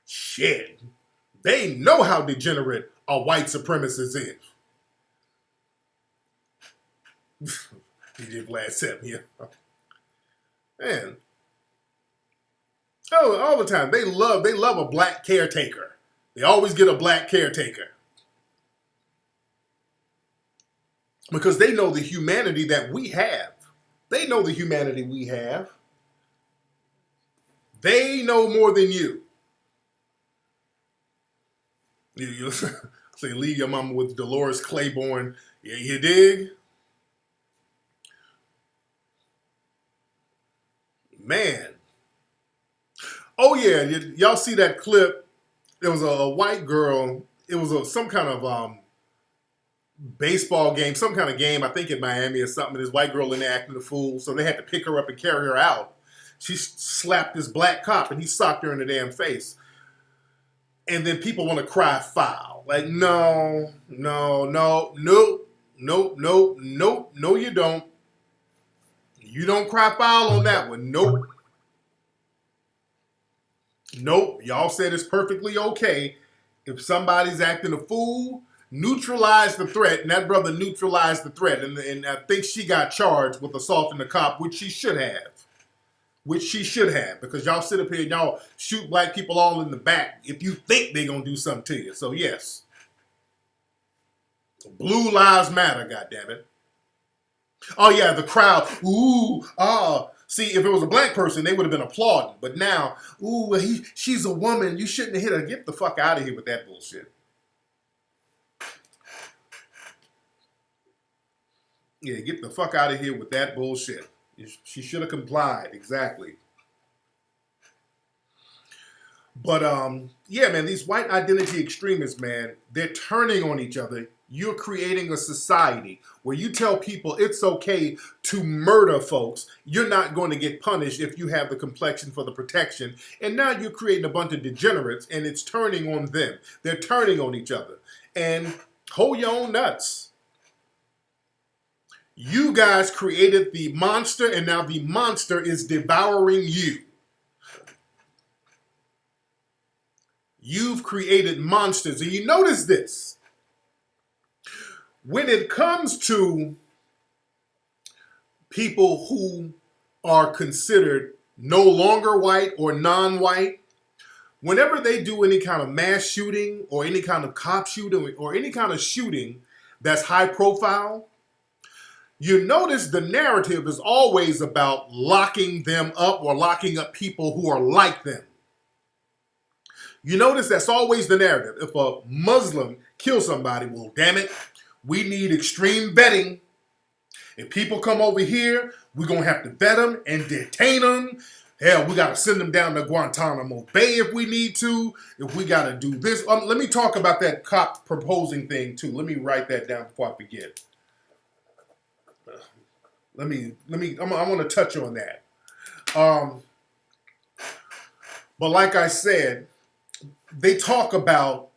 Shit. They know how degenerate a white supremacist is. DJ Vlad set me up. Man. Oh, all the time. They love a black caretaker. They always get a black caretaker. Because they know the humanity that we have. They know the humanity we have. They know more than you. You say, leave your mama with Dolores Claiborne. Yeah, you dig? Man. Oh, yeah. Y'all see that clip? There was a white girl. It was some kind of baseball game, some kind of game, I think in Miami or something. This white girl in there acting a fool, so they had to pick her up and carry her out. She slapped this black cop, and he socked her in the damn face. And then people want to cry foul. Like, no, you don't. You don't cry foul on that one. Nope. Y'all said it's perfectly okay. If somebody's acting a fool, neutralize the threat. And that brother neutralized the threat. And I think she got charged with assaulting the cop, which she should have. Because y'all sit up here and y'all shoot black people all in the back if you think they're going to do something to you. So, yes. Blue lives matter, goddammit. Oh, yeah, the crowd. Ooh, see, if it was a black person, they would have been applauding. But now, ooh, she's a woman. You shouldn't have hit her. Get the fuck out of here with that bullshit. Yeah, get the fuck out of here with that bullshit. She should have complied. Exactly. But, yeah, man, these white identity extremists, man, they're turning on each other. You're creating a society where you tell people it's okay to murder folks. You're not going to get punished if you have the complexion for the protection. And now you're creating a bunch of degenerates, and it's turning on them. They're turning on each other. And hold your own nuts. You guys created the monster, and now the monster is devouring you. You've created monsters. And you notice this. When it comes to people who are considered no longer white or non-white, whenever they do any kind of mass shooting or any kind of cop shooting or any kind of shooting that's high profile, you notice the narrative is always about locking them up or locking up people who are like them. You notice that's always the narrative. If a Muslim kills somebody, well, damn it, we need extreme vetting. If people come over here, we're going to have to vet them and detain them. Hell, we got to send them down to Guantanamo Bay if we need to. If we got to do this. Let me talk about that cop proposing thing, too. Let me write that down before I forget. I want to touch on that. But like I said, they talk about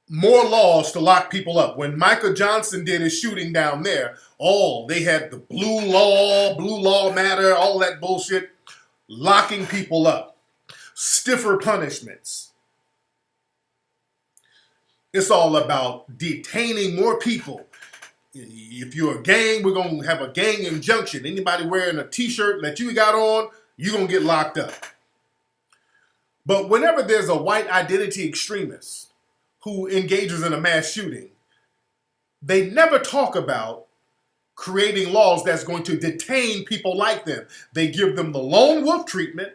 more laws to lock people up. When Michael Johnson did his shooting down there, they had the blue law matter, all that bullshit, locking people up. Stiffer punishments. It's all about detaining more people. If you're a gang, we're going to have a gang injunction. Anybody wearing a t-shirt that you got on, you're going to get locked up. But whenever there's a white identity extremist who engages in a mass shooting, they never talk about creating laws that's going to detain people like them. They give them the lone wolf treatment,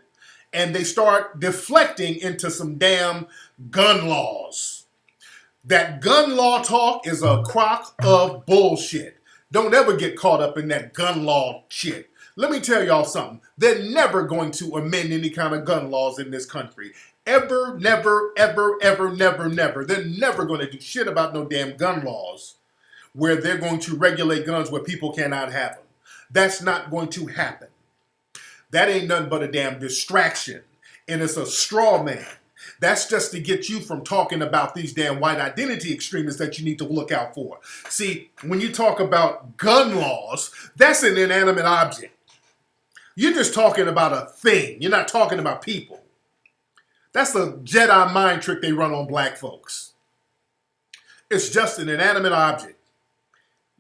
and they start deflecting into some damn gun laws. That gun law talk is a crock of bullshit. Don't ever get caught up in that gun law shit. Let me tell y'all something. They're never going to amend any kind of gun laws in this country. Ever, never, ever, ever, never, never. They're never going to do shit about no damn gun laws where they're going to regulate guns where people cannot have them. That's not going to happen. That ain't nothing but a damn distraction. And it's a straw man. That's just to get you from talking about these damn white identity extremists that you need to look out for. See, when you talk about gun laws, that's an inanimate object. You're just talking about a thing. You're not talking about people. That's a Jedi mind trick they run on black folks. It's just an inanimate object.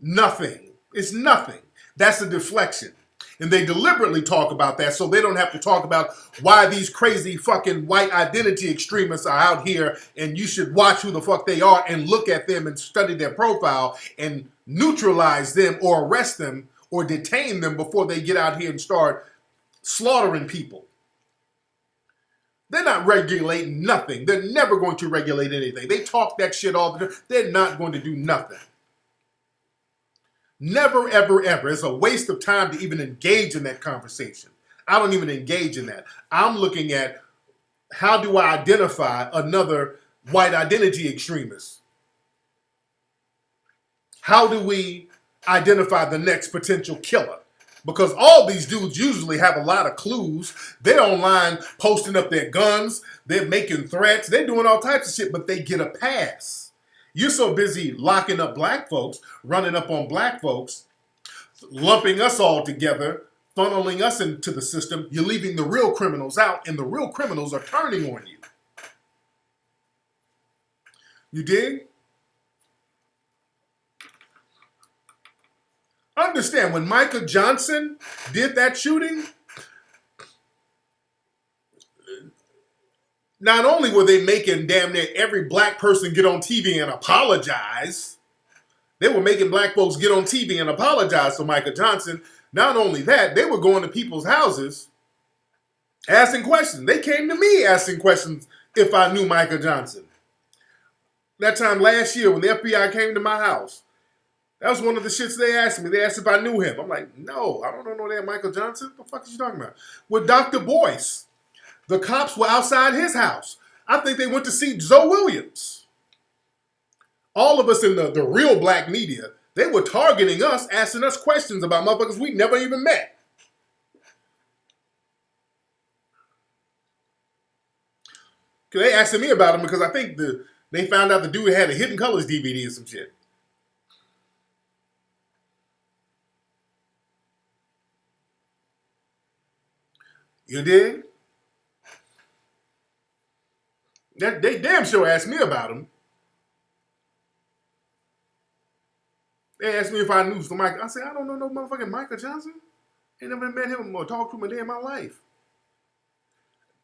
Nothing. It's nothing. That's a deflection. And they deliberately talk about that so they don't have to talk about why these crazy fucking white identity extremists are out here, and you should watch who the fuck they are and look at them and study their profile and neutralize them or arrest them or detain them before they get out here and start slaughtering people. They're not regulating nothing. They're never going to regulate anything. They talk that shit all the time. They're not going to do nothing. Never, ever, ever. It's a waste of time to even engage in that conversation. I don't even engage in that. I'm looking at how do I identify another white identity extremist? How do we identify the next potential killer? Because all these dudes usually have a lot of clues. They're online posting up their guns. They're making threats. They're doing all types of shit, but they get a pass. You're so busy locking up black folks, running up on black folks, lumping us all together, funneling us into the system. You're leaving the real criminals out, and the real criminals are turning on you. You dig? Understand, when Michael Johnson did that shooting, not only were they making damn near every black person get on TV and apologize, they were making black folks get on TV and apologize to Michael Johnson. Not only that, they were going to people's houses asking questions. They came to me asking questions if I knew Michael Johnson. That time last year when the FBI came to my house, that was one of the shits they asked me. They asked if I knew him. I'm like, no, I don't know no damn Michael Johnson. What the fuck is you talking about? With Dr. Boyce, the cops were outside his house. I think they went to see Zoe Williams. All of us in the real black media, they were targeting us, asking us questions about motherfuckers we never even met. They asking me about him because I think they found out the dude had a Hidden Colors DVD or some shit. You did? They damn sure asked me about him. They asked me if I knew somebody. I said, I don't know no motherfucking Michael Johnson. Ain't never met him or talked to him a day in my life.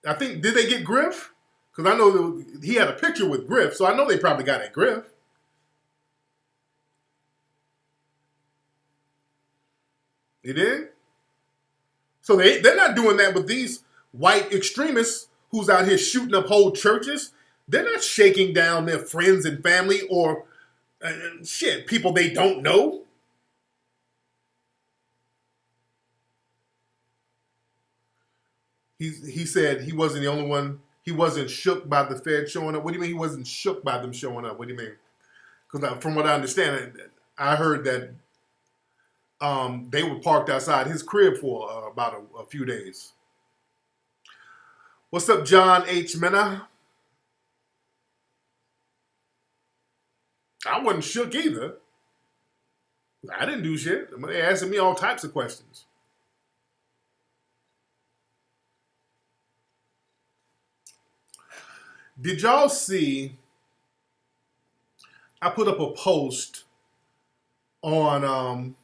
I think, did they get Griff? Because I know he had a picture with Griff, so I know they probably got at Griff. They did? So they're not doing that with these white extremists who's out here shooting up whole churches. They're not shaking down their friends and family or people they don't know. He said he wasn't the only one. He wasn't shook by the Fed showing up. What do you mean he wasn't shook by them showing up? What do you mean? Because from what I understand, I heard that they were parked outside his crib for about a few days. What's up, John H. Mena? I wasn't shook either. I didn't do shit. They asking me all types of questions. Did y'all see? I put up a post on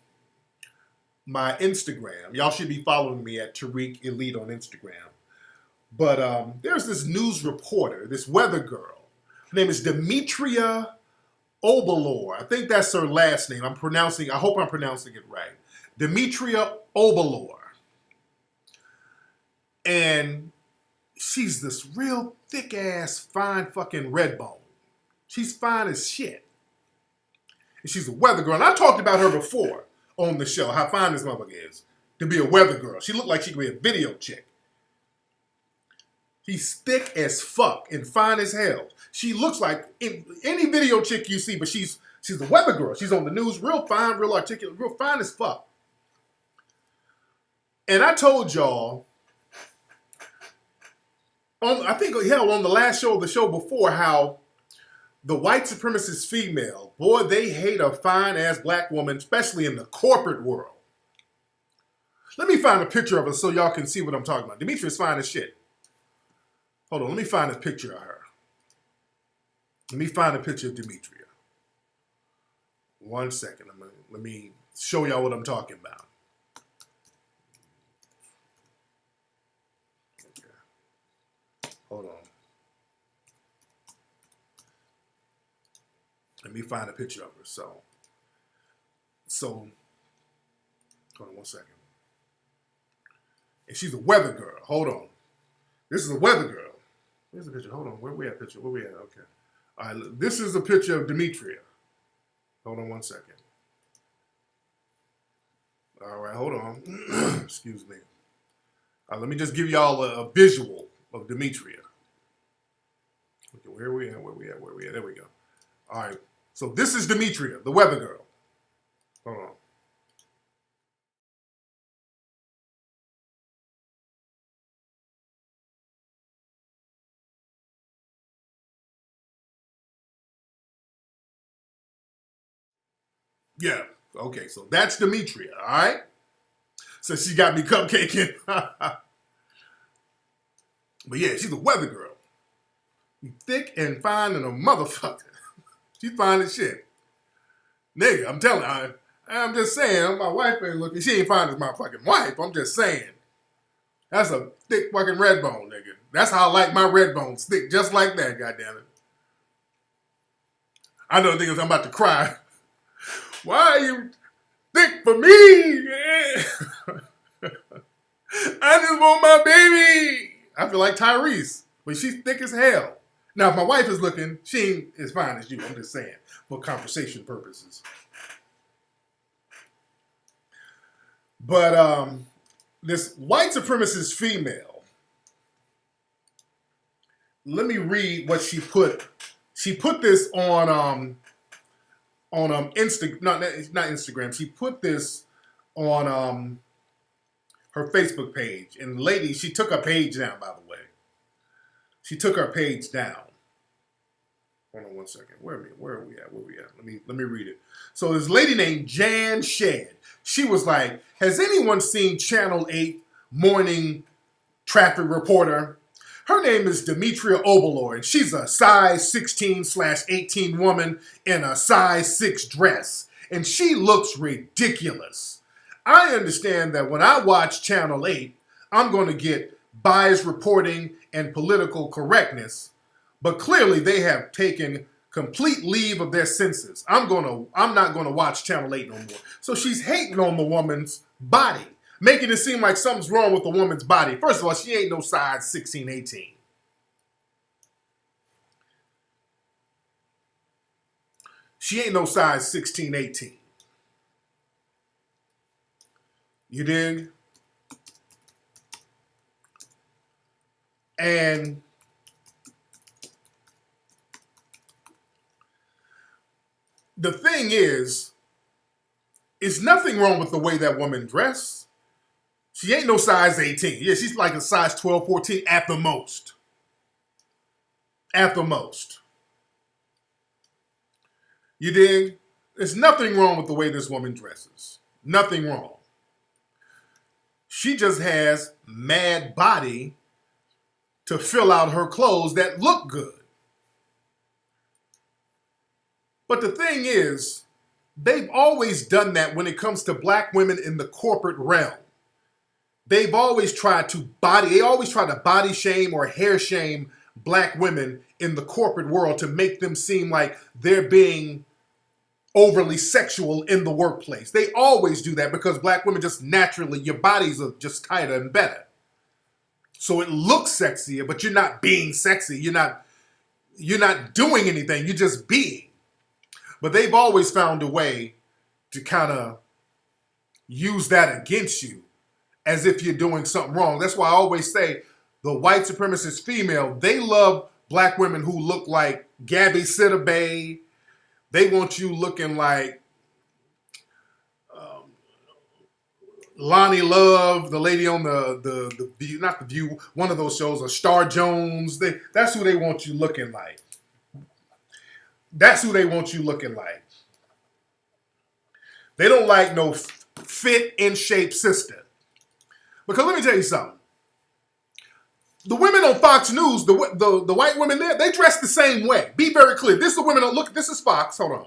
my Instagram. Y'all should be following me at Tariq Elite on Instagram. But there's this news reporter, this weather girl. Her name is Demetria Obalor. I think that's her last name. I hope I'm pronouncing it right. Demetria Obalor. And she's this real thick-ass, fine fucking red bone. She's fine as shit. And she's a weather girl. And I talked about her before on the show, how fine this motherfucker is to be a weather girl. She looked like she could be a video chick. She's thick as fuck and fine as hell. She looks like any video chick you see, but she's a weather girl. She's on the news, real fine, real articulate, real fine as fuck. And I told y'all, on the last show of the show before, how the white supremacist female, boy, they hate a fine-ass black woman, especially in the corporate world. Let me find a picture of her so y'all can see what I'm talking about. Demetria's fine as shit. Hold on, let me find a picture of her. Let me find a picture of Demetria. 1 second. Let me show y'all what I'm talking about. Okay. Hold on. Let me find a picture of her. So hold on 1 second. And she's a weather girl. Hold on. This is a weather girl. Where's the picture? Hold on. Where we at? Picture? Where we at? Okay. All right. This is a picture of Demetria. Hold on 1 second. All right. Hold on. Excuse me. Let me just give y'all a visual of Demetria. Okay. Where are we at? Where we at? Where we at? There we go. All right. So this is Demetria, the weather girl. Hold on. Yeah. Okay. So that's Demetria. All right. So she got me cupcaking. But yeah, she's a weather girl. Thick and fine and a motherfucker. She's fine as shit. Nigga, I'm telling you. I'm just saying, my wife ain't looking. She ain't fine as my fucking wife. I'm just saying. That's a thick fucking red bone, nigga. That's how I like my red bones. Thick, just like that, goddammit. I know niggas, I'm about to cry. Why are you thick for me? I just want my baby. I feel like Tyrese, but she's thick as hell. Now, if my wife is looking, she ain't as fine as you. I'm just saying, for conversation purposes. But this white supremacist female, let me read what she put. She put this on not Instagram. She put this on her Facebook page. And lady, she took her page down, by the way. She took her page down. Hold on 1 second. Where are we at? Let me read it. So this lady named Jan Shed, she was like, has anyone seen Channel 8 morning traffic reporter. Her name is Demetria Obalor, and she's a size 16/18 woman in a size 6 dress. And she looks ridiculous. I understand that when I watch Channel 8, I'm going to get biased reporting and political correctness, but clearly they have taken complete leave of their senses. I'm not going to watch Channel 8 no more. So she's hating on the woman's body, making it seem like something's wrong with the woman's body. First of all, she ain't no size 16/18. She ain't no size 16/18. You dig? And the thing is nothing wrong with the way that woman dressed. She ain't no size 18. Yeah, she's like a size 12, 14 at the most. At the most. You dig? There's nothing wrong with the way this woman dresses. Nothing wrong. She just has mad body to fill out her clothes that look good. But the thing is, they've always done that when it comes to black women in the corporate realm. They always try to body shame or hair shame black women in the corporate world to make them seem like they're being overly sexual in the workplace. They always do that because black women just naturally, your bodies are just tighter and better. So it looks sexier, but you're not being sexy. You're not doing anything. You're just being. But they've always found a way to kind of use that against you as if you're doing something wrong. That's why I always say the white supremacist female, they love black women who look like Gabby Sidibe. They want you looking like Lonnie Love, the lady on the View, not the View, one of those shows, or Star Jones. That's who they want you looking like. That's who they want you looking like. They don't like no fit, in shape sister. Because let me tell you something. The women on Fox News, the white women there, they dress the same way. Be very clear. This is the women on, look, this is Fox. Hold on.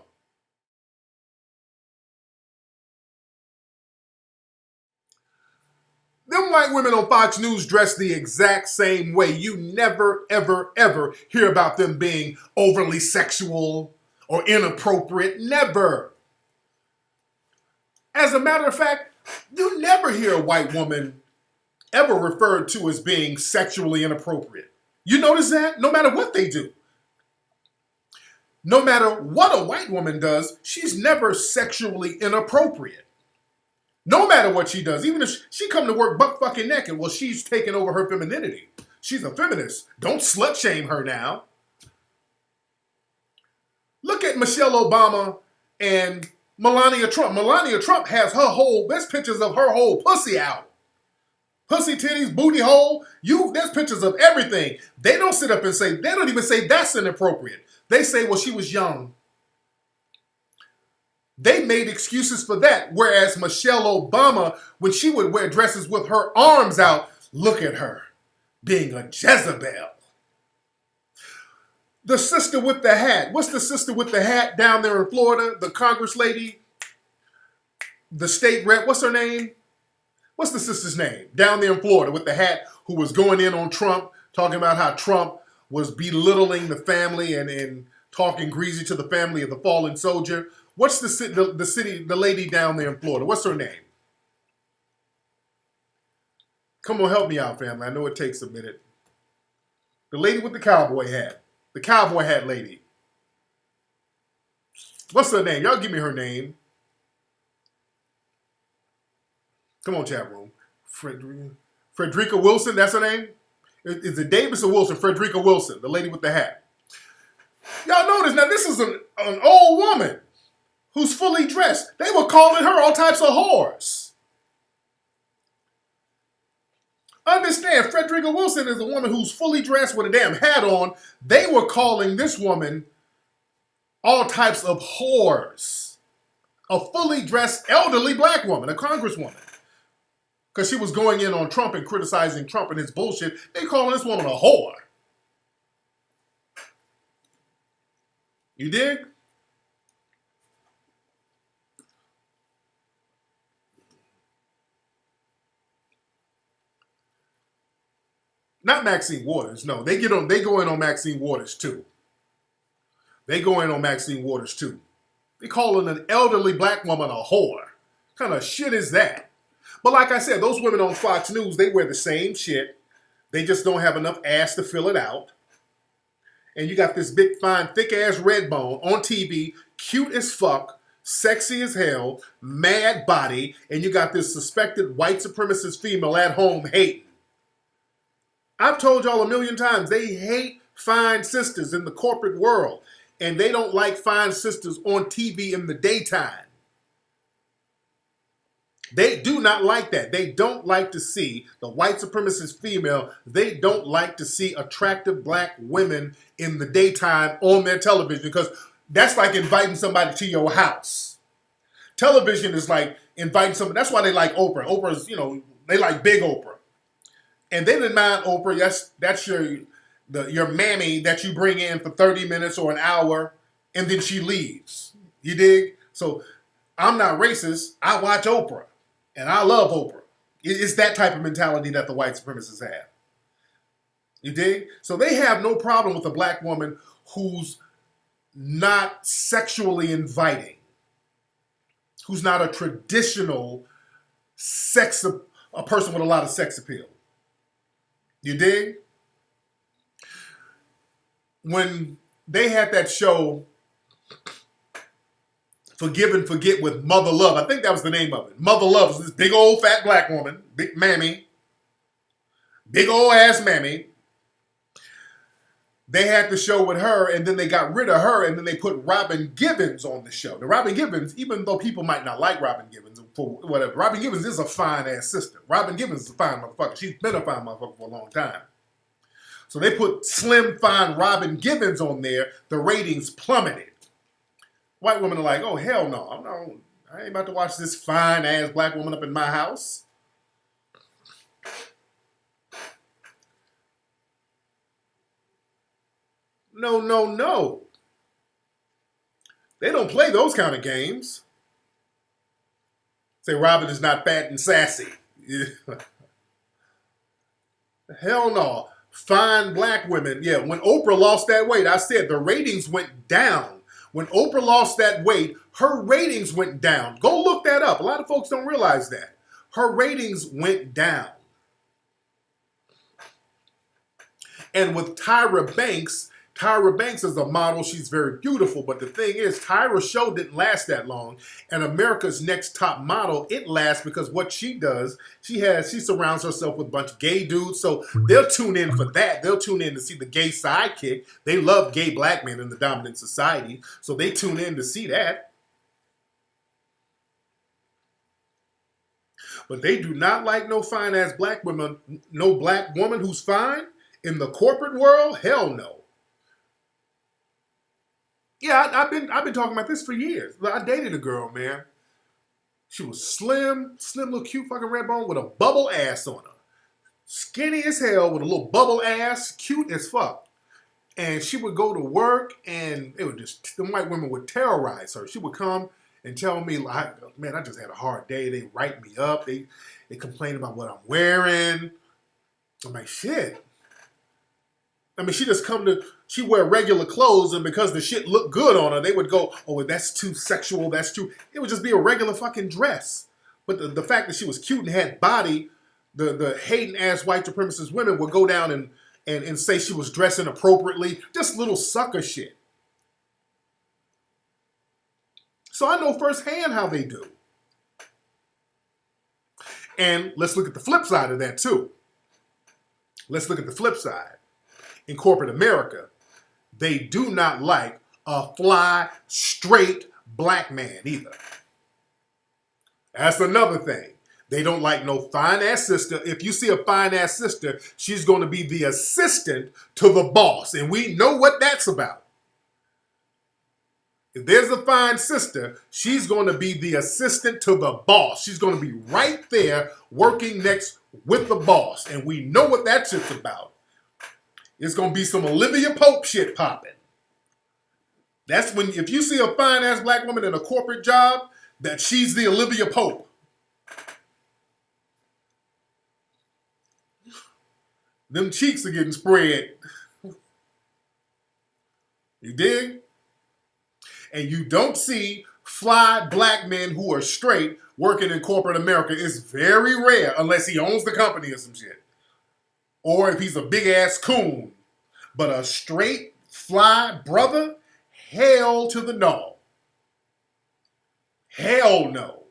Them white women on Fox News dress the exact same way. You never, ever, ever hear about them being overly sexual or inappropriate. Never. As a matter of fact, you never hear a white woman ever referred to as being sexually inappropriate. You notice that? No matter what they do. No matter what a white woman does, she's never sexually inappropriate. No matter what she does, even if she come to work butt fucking naked, well, she's taking over her femininity. She's a feminist. Don't slut shame her now. Look at Michelle Obama and Melania Trump. Melania Trump has there's pictures of her whole pussy out. Pussy, titties, booty hole. There's pictures of everything. They don't sit up and say, they don't even say that's inappropriate. They say, well, she was young. They made excuses for that. Whereas Michelle Obama, when she would wear dresses with her arms out, look at her being a Jezebel. The sister with the hat. What's the sister with the hat down there in Florida? The Congress lady, the state rep. What's her name? What's the sister's name? Down there in Florida with the hat, who was going in on Trump, talking about how Trump was belittling the family and talking greasy to the family of the fallen soldier. What's the lady down there in Florida? What's her name? Come on, help me out, family. I know it takes a minute. The lady with the cowboy hat. The cowboy hat lady. What's her name? Y'all give me her name. Come on, chat room. Frederica Wilson, that's her name? Is it Davis or Wilson? Frederica Wilson, the lady with the hat. Y'all notice, now this is an old woman who's fully dressed. They were calling her all types of whores. Understand, Frederica Wilson is a woman who's fully dressed with a damn hat on. They were calling this woman all types of whores. A fully dressed elderly black woman, a congresswoman. because she was going in on Trump and criticizing Trump and his bullshit. They calling this woman a whore. You dig? Not Maxine Waters. No, they go in on Maxine Waters too. They go in on Maxine Waters too. They calling an elderly black woman a whore. What kind of shit is that? But like I said, those women on Fox News, they wear the same shit. They just don't have enough ass to fill it out. And you got this big, fine, thick-ass red bone on TV, cute as fuck, sexy as hell, mad body, and you got this suspected white supremacist female at home hating. I've told y'all a million times, they hate fine sisters in the corporate world, and they don't like fine sisters on TV in the daytime. They do not like that. They don't like to see the white supremacist female. They don't like to see attractive black women in the daytime on their television, because that's like inviting somebody to your house. Television is like inviting somebody. That's why they like Oprah. Oprah's, they like big Oprah. And they didn't mind Oprah. That's your mammy that you bring in for 30 minutes or an hour, and then she leaves. You dig? So I'm not racist. I watch Oprah. And I love Oprah. It's that type of mentality that the white supremacists have. You dig? So they have no problem with a black woman who's not sexually inviting, who's not a traditional a person with a lot of sex appeal. You dig? When they had that show, Forgive and Forget with Mother Love. I think that was the name of it. Mother Love was this big old fat black woman, big mammy, big old ass mammy. They had the show with her, and then they got rid of her, and then they put Robin Givens on the show. Now, Robin Givens, even though people might not like Robin Givens, for whatever, Robin Givens is a fine ass sister. Robin Givens is a fine motherfucker. She's been a fine motherfucker for a long time. So they put slim, fine Robin Givens on there. The ratings plummeted. White women are like, oh, hell no. I ain't about to watch this fine-ass black woman up in my house. No. They don't play those kind of games. Say Robin is not fat and sassy. Hell no. Fine black women. Yeah, when Oprah lost that weight, I said the ratings went down. When Oprah lost that weight, her ratings went down. Go look that up. A lot of folks don't realize that. Her ratings went down. And with Tyra Banks is a model. She's very beautiful. But the thing is, Tyra's show didn't last that long. And America's Next Top Model, it lasts because what she does, she surrounds herself with a bunch of gay dudes. So they'll tune in for that. They'll tune in to see the gay sidekick. They love gay black men in the dominant society. So they tune in to see that. But they do not like no fine-ass black woman, no black woman who's fine in the corporate world. Hell no. Yeah, I've been talking about this for years. I dated a girl, man. She was slim, little cute fucking red bone with a bubble ass on her. Skinny as hell with a little bubble ass, cute as fuck. And she would go to work, and it would the white women would terrorize her. She would come and tell me, like, man, I just had a hard day. They write me up. They complain about what I'm wearing. I'm like, shit. I mean, she wear regular clothes, and because the shit looked good on her, they would go, oh, that's too sexual, that's too... It would just be a regular fucking dress. But the fact that she was cute and had body, the hating-ass white supremacist women would go down and say she was dressing appropriately. Just little sucker shit. So I know firsthand how they do. And let's look at the flip side of that, too. Let's look at the flip side. In corporate America, they do not like a fly, straight black man either. That's another thing. They don't like no fine-ass sister. If you see a fine-ass sister, she's going to be the assistant to the boss. And we know what that's about. If there's a fine sister, she's going to be the assistant to the boss. She's going to be right there working next with the boss. And we know what that shit's about. It's going to be some Olivia Pope shit popping. That's when, if you see a fine-ass black woman in a corporate job, that she's the Olivia Pope. Them cheeks are getting spread. You dig? And you don't see fly black men who are straight working in corporate America. It's very rare unless he owns the company or some shit. Or if he's a big-ass coon. But a straight fly brother, hell to the no. Hell no.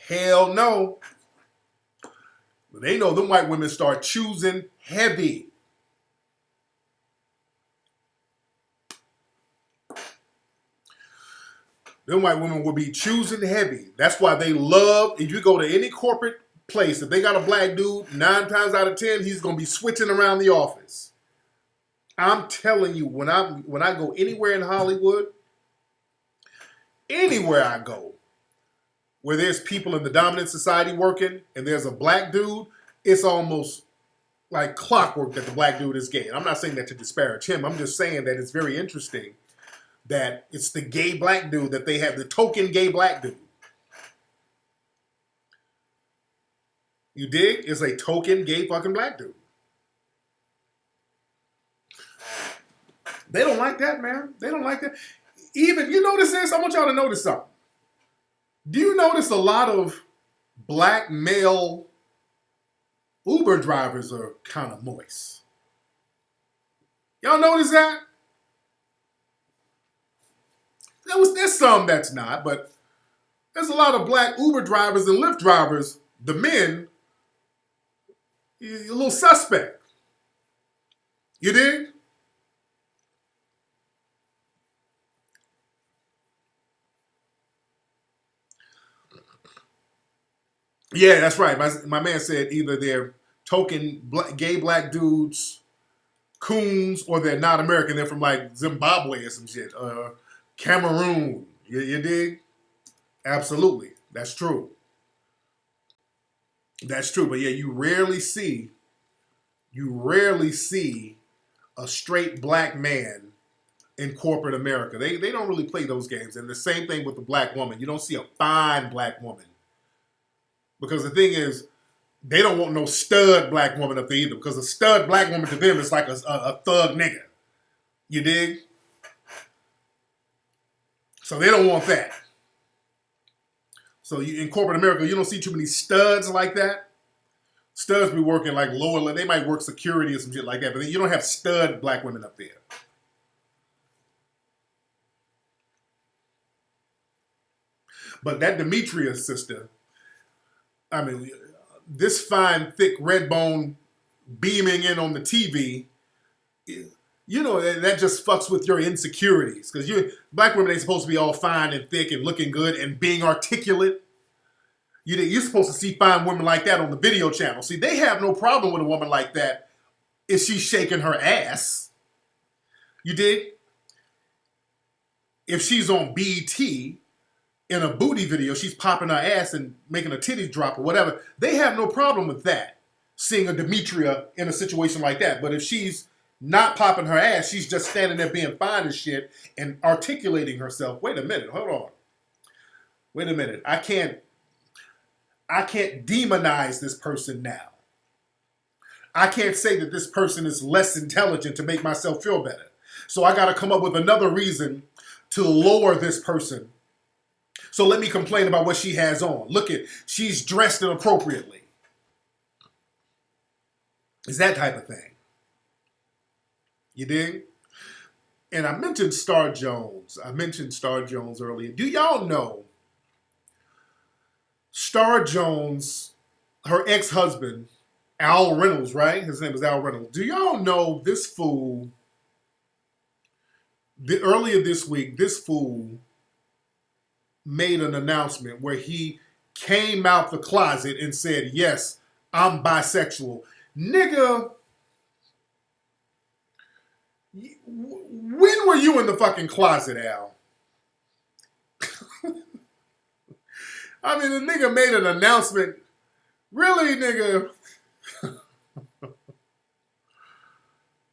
Hell no. But they know them white women start choosing heavy. Them white women will be choosing heavy. That's why they love, if you go to any corporate place, if they got a black dude, 9 times out of 10, he's going to be switching around the office. I'm telling you, when I go anywhere in Hollywood, anywhere I go, where there's people in the dominant society working and there's a black dude, it's almost like clockwork that the black dude is gay. And I'm not saying that to disparage him. I'm just saying that it's very interesting that it's the gay black dude that they have, the token gay black dude. You dig? It's a token gay fucking black dude. They don't like that, man. They don't like that. Even, you notice this? I want y'all to notice something. Do you notice a lot of black male Uber drivers are kind of moist? Y'all notice that? There's some that's not, but there's a lot of black Uber drivers and Lyft drivers, the men, you're a little suspect. You dig? Yeah, that's right. My man said either they're token gay black dudes, coons, or they're not American. They're from like Zimbabwe or some shit. Cameroon. You dig? Absolutely. That's true. That's true. But yeah, you rarely see a straight black man in corporate America. They don't really play those games. And the same thing with the black woman. You don't see a fine black woman. Because the thing is, they don't want no stud black woman up there either. Because a stud black woman to them is like a thug nigga. You dig? So they don't want that. So in corporate America, you don't see too many studs like that. Studs be working like lower, they might work security or some shit like that, but you don't have stud black women up there. But that Demetria sister, I mean, this fine, thick, red bone beaming in on the TV, you know, that just fucks with your insecurities. Because black women ain't supposed to be all fine and thick and looking good and being articulate. You're supposed to see fine women like that on the video channel. See, they have no problem with a woman like that if she's shaking her ass. You dig? If she's on BT in a booty video, she's popping her ass and making her titties drop or whatever. They have no problem with that, seeing a Demetria in a situation like that. But if she's not popping her ass, she's just standing there being fine as shit and articulating herself. Wait a minute, hold on. Wait a minute. I can't demonize this person now. I can't say that this person is less intelligent to make myself feel better. So I got to come up with another reason to lower this person. So let me complain about what she has on. Look she's dressed inappropriately. It's that type of thing. You dig? And I mentioned Star Jones. Earlier. Do y'all know Star Jones, her ex-husband, Al Reynolds, right? His name is Al Reynolds. Do y'all know this fool, earlier this week, this fool made an announcement where he came out the closet and said, yes, I'm bisexual. Nigga, When were you in the fucking closet, Al? I mean, the nigga made an announcement. Really, nigga?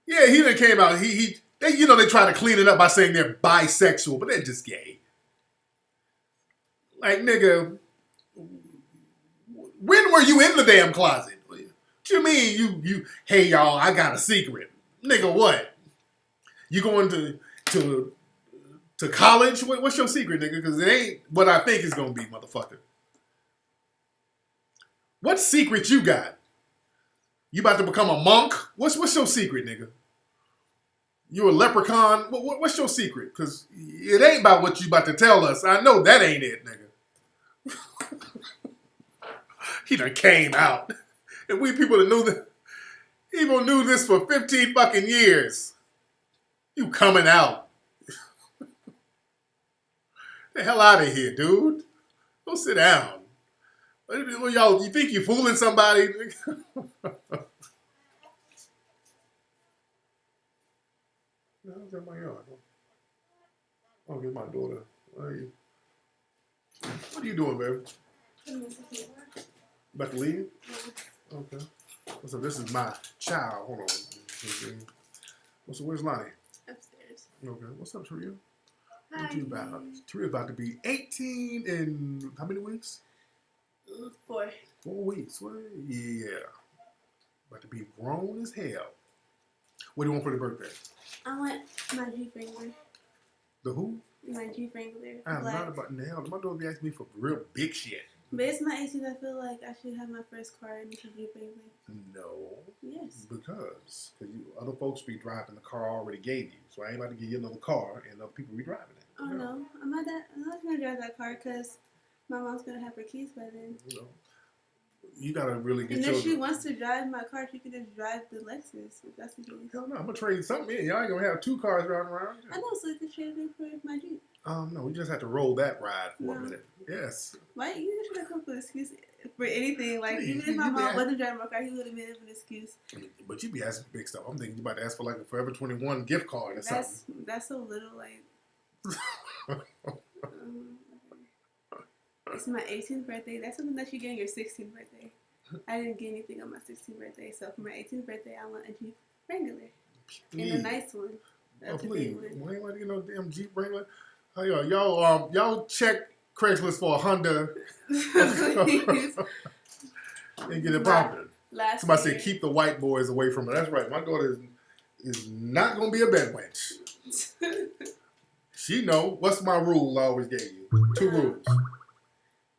Yeah, he done came out. They try to clean it up by saying they're bisexual, but they're just gay. Like, nigga, when were you in the damn closet? What you mean hey y'all, I got a secret. Nigga, what? You going to college? What's your secret, nigga? Because it ain't what I think it's gonna be, motherfucker. What secret you got? You about to become a monk? What's your secret, nigga? You a leprechaun? What's your secret? Because it ain't about what you about to tell us. I know that ain't it, nigga. He done came out. And we people that knew this for 15 fucking years. You coming out. The hell out of here, dude. Go sit down. Y'all, you think you fooling somebody? No, I was in my yard. I'll get my daughter. What are you doing, baby? About to leave? Okay. So this is my child. Hold on. So where's Lonnie? Upstairs. Okay. What's up, Tariq? Hi. What you about? Tariq's about to be 18 in how many weeks? 4. 4 weeks. What? Yeah. About to be grown as hell. What do you want for the birthday? I want my Jeep Wrangler. The who? My Jeep Wrangler. I'm not about now. My daughter be asking me for real big shit. But it's my 18th. I feel like I should have my first car in the Jeep Wrangler. No. Yes. Because other folks be driving the car I already gave you. So I ain't about to give you another car and other people be driving it. Oh, no. I'm not going to drive that car because my mom's going to have her keys by then. No. You got to really get and if she wants to drive my car, she can just drive the Lexus. If that's the case. Hell no. I'm going to trade something in. Y'all ain't going to have 2 cars driving around. I know, so you can trade it for my Jeep. No, we just have to roll that ride for a minute. Yes. Why? You should have come up with an excuse for anything. Like, even if my mom wasn't driving my car, he would have made up an excuse. But you be asking big stuff. I'm thinking you about to ask for like a Forever 21 gift card or something. That's so little, like. It's my 18th birthday. That's something that you get on your 16th birthday. I didn't get anything on my 16th birthday, so for my 18th birthday, I want a Jeep Wrangler. And a nice one. Oh, please. Why ain't want to get no damn Jeep Wrangler? Oh, y'all check Craigslist for a Honda and get it popping. Somebody said keep the white boys away from it. That's right. My daughter is not going to be a bed wench. She know. What's my rule I always gave you? 2 rules.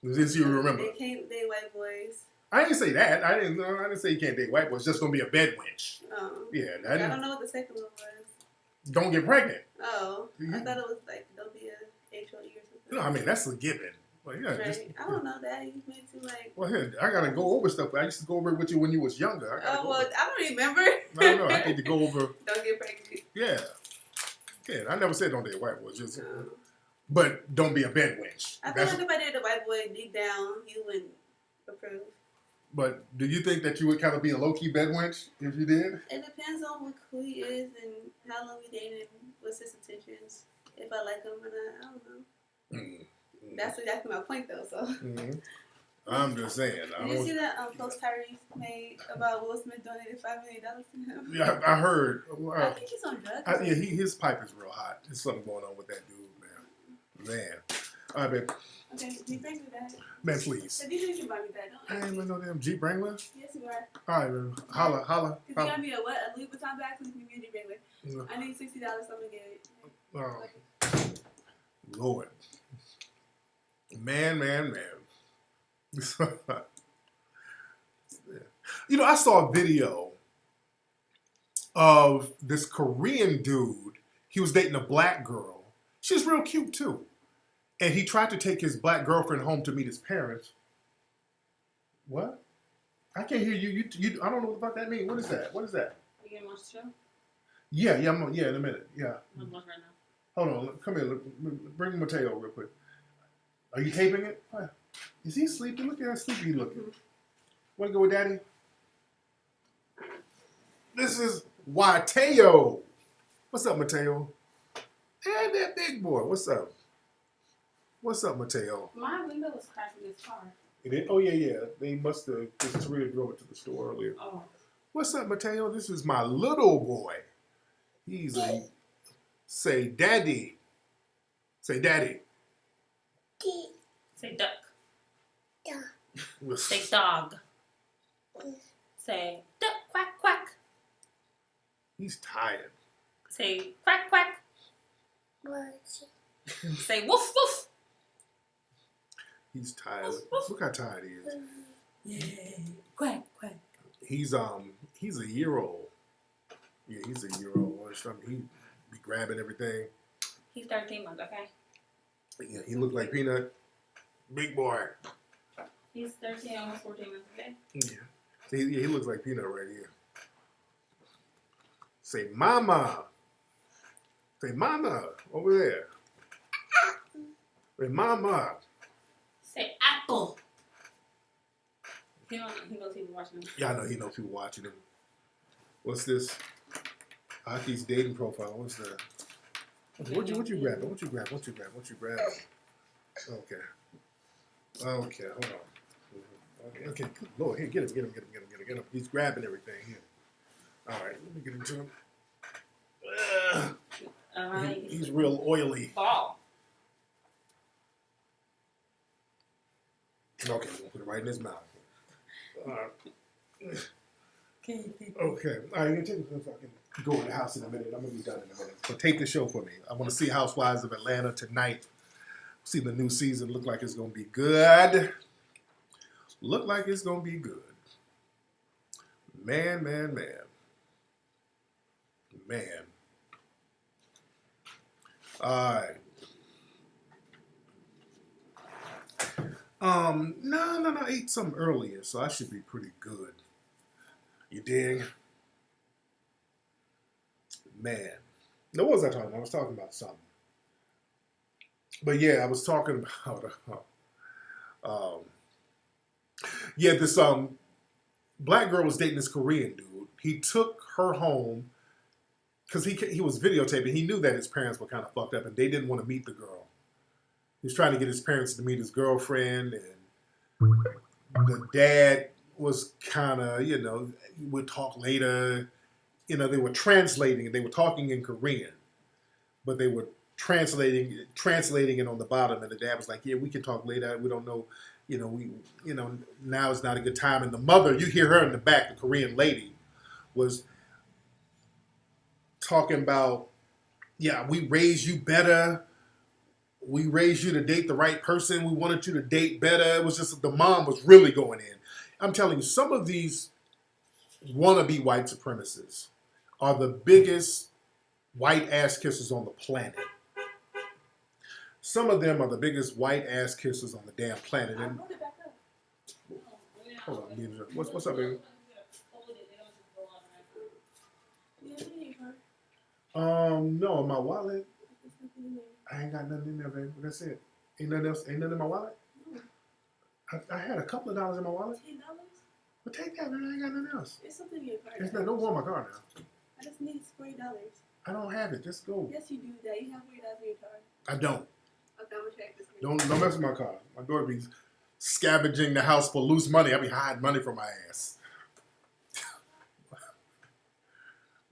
This you remember. They can't date white boys. I didn't say that. I didn't say you can't date white boys. It's just going to be a bed wench. Oh. Yeah. I don't know what the second one was. Don't get pregnant. Oh. I thought it was like don't be a HOE or something. No, I mean, that's a given. Well, yeah, right. I don't know that. You made it seem like. Well, here, I got to go over stuff. I used to go over it with you when you was younger. I don't remember. No, I need to go over. Don't get pregnant. Yeah. Yeah, I never said don't date white boys. Just, but don't be a bed wench. I feel like if I dated a white boy deep down, he wouldn't approve. But do you think that you would kind of be a low-key bed wench if you did? It depends on who he is and how long we dated and what's his intentions. If I like him or not, I don't know. Mm-hmm. That's exactly my point, though. So. Mm-hmm. I'm just saying. Did you see that post Tariq made about Will Smith donated $5 million to him? Yeah, I heard. I think he's on drugs. Yeah, his pipe is real hot. There's something going on with that dude, man. All right, babe. Okay, Jeep Wrangler that. Man, please. So you should buy me that, don't I ain't with no damn Jeep Wrangler. Yes, you are. All right, man. Holla. If you got me a Louis Vuitton bag, so you can give me a Jeep Wrangler. I need $60, so I'm going to get it. Oh, Lord. Man. You know, I saw a video of this Korean dude. He was dating a black girl. She's real cute, too. And he tried to take his black girlfriend home to meet his parents. What? I can't hear you. You I don't know what the fuck that means. What is that? You gonna watch the show? Yeah, in a minute. Yeah. I'm watching right now. Hold on. Come here. Bring Mateo real quick. Are you taping it? Is he sleeping? Look at how sleepy he's looking. Want to go with Daddy? This is Mateo. What's up, Mateo? And that big boy. What's up? What's up, Mateo? My window was cracked in this car. It is? Oh, yeah. They must have, because Taria drove it to the store earlier. Oh. What's up, Mateo? This is my little boy. He's a, say daddy. Say daddy. Say duck. Say dog. Say duck, quack, quack. He's tired. Say quack, quack. Say woof, woof. He's tired. Look how tired he is. Yeah. Quack, quack. He's a year old. Yeah, he's a year old. He be grabbing everything. He's 13 months, okay? Yeah, he looked like Peanut. Big boy. He's 13, almost 14 months, okay? Yeah. See, he looks like Peanut right here. Say mama. Say mama over there. Say mama. Say apple. He knows people watching him. Yeah, I know he knows people watching him. What's this? Aki's dating profile. What's that? What you grabbing? What you grabbing? Okay. Okay, hold on. Okay, good Lord. Here, get him. He's grabbing everything here. All right, let me get into him. He's real oily. Ball. Okay, we'll put it right in his mouth. All right. Okay. Okay. All right, take it so I can go in the house in a minute. I'm going to be done in a minute. So tape the show for me. I want to see Housewives of Atlanta tonight. See the new season. Look like it's going to be good. Look like it's going to be good. Man. All right. No. I ate something earlier, so I should be pretty good. You dig? Man. Now, what was I talking about? I was talking about something. But yeah, I was talking about, this black girl was dating this Korean dude. He took her home because he was videotaping. He knew that his parents were kind of fucked up and they didn't want to meet the girl. He was trying to get his parents to meet his girlfriend, and the dad was kind of, we'll talk later. They were translating. They were talking in Korean, but they were translating it on the bottom. And the dad was like, "Yeah, we can talk later. We don't know, now is not a good time." And the mother, you hear her in the back, the Korean lady, was talking about, "Yeah, we raised you better. We raised you to date the right person. We wanted you to date better." It was just the mom was really going in. I'm telling you, some of these wannabe white supremacists are the biggest white ass kissers on the planet. Some of them are the biggest white ass kissers on the damn planet. And hold on, what's up, baby? No, my wallet. I ain't got nothing in there, baby. That's it. Ain't nothing else. Ain't nothing in my wallet. I had a couple of dollars in my wallet. $10. But take that, man. I ain't got nothing else. It's something in your car. It's not. Don't go on my car now. I just need $40. I don't have it. Just go. Yes, you do. That you have $40 in your car. I don't. Okay, I'm gonna check this. Don't mess with my car. My daughter be scavenging the house for loose money. I be hiding money from my ass.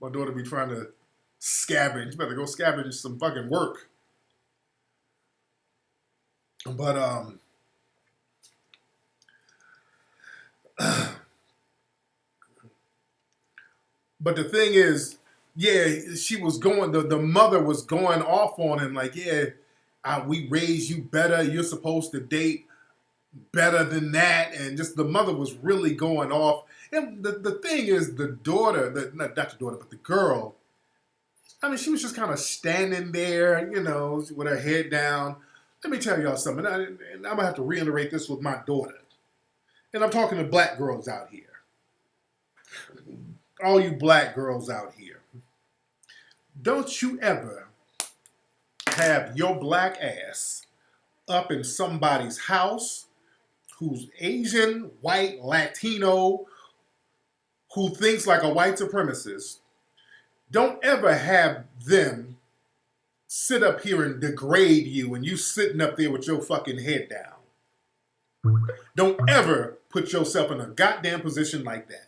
My daughter be trying to scavenge. You better go scavenge some fucking work. But but the thing is, yeah, she was going. The mother was going off on him like, "Yeah, we raised you better. You're supposed to date better than that." And just the mother was really going off. And the thing is, the daughter, not the daughter, but the girl, I mean, she was just kind of standing there, with her head down. Let me tell y'all something, and I'm going to have to reiterate this with my daughter. And I'm talking to black girls out here. All you black girls out here. Don't you ever have your black ass up in somebody's house who's Asian, white, Latino, who thinks like a white supremacist. Don't ever have them sit up here and degrade you and you sitting up there with your fucking head down. Don't ever put yourself in a goddamn position like that.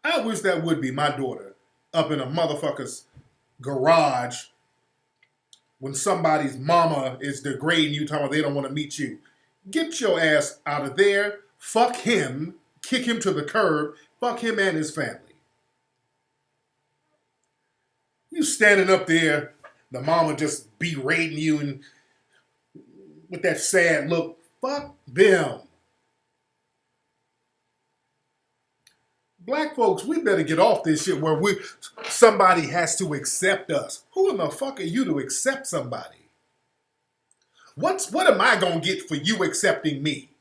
I wish that would be my daughter up in a motherfucker's garage when somebody's mama is degrading you, talking about they don't want to meet you. Get your ass out of there. Fuck him. Kick him to the curb. Fuck him and his family. You standing up there, the mama just berating you and with that sad look. Fuck them. Black folks, we better get off this shit where somebody has to accept us. Who in the fuck are you to accept somebody? What am I gonna get for you accepting me?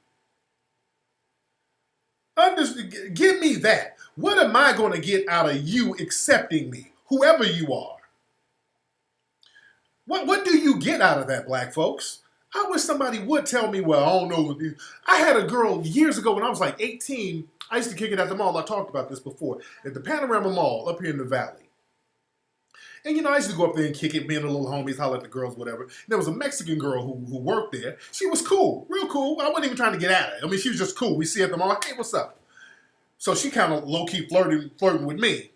Give me that. What am I gonna get out of you accepting me? Whoever you are. What do you get out of that, black folks? I wish somebody would tell me, well, I don't know. I had a girl years ago when I was like 18. I used to kick it at the mall. I talked about this before. At the Panorama Mall up here in the Valley. And, you know, I used to go up there and kick it, being a little homies, holler at the girls, whatever. And there was a Mexican girl who worked there. She was cool, real cool. I wasn't even trying to get at her. I mean, she was just cool. We see her at the mall, hey, what's up? So she kind of low-key flirting with me.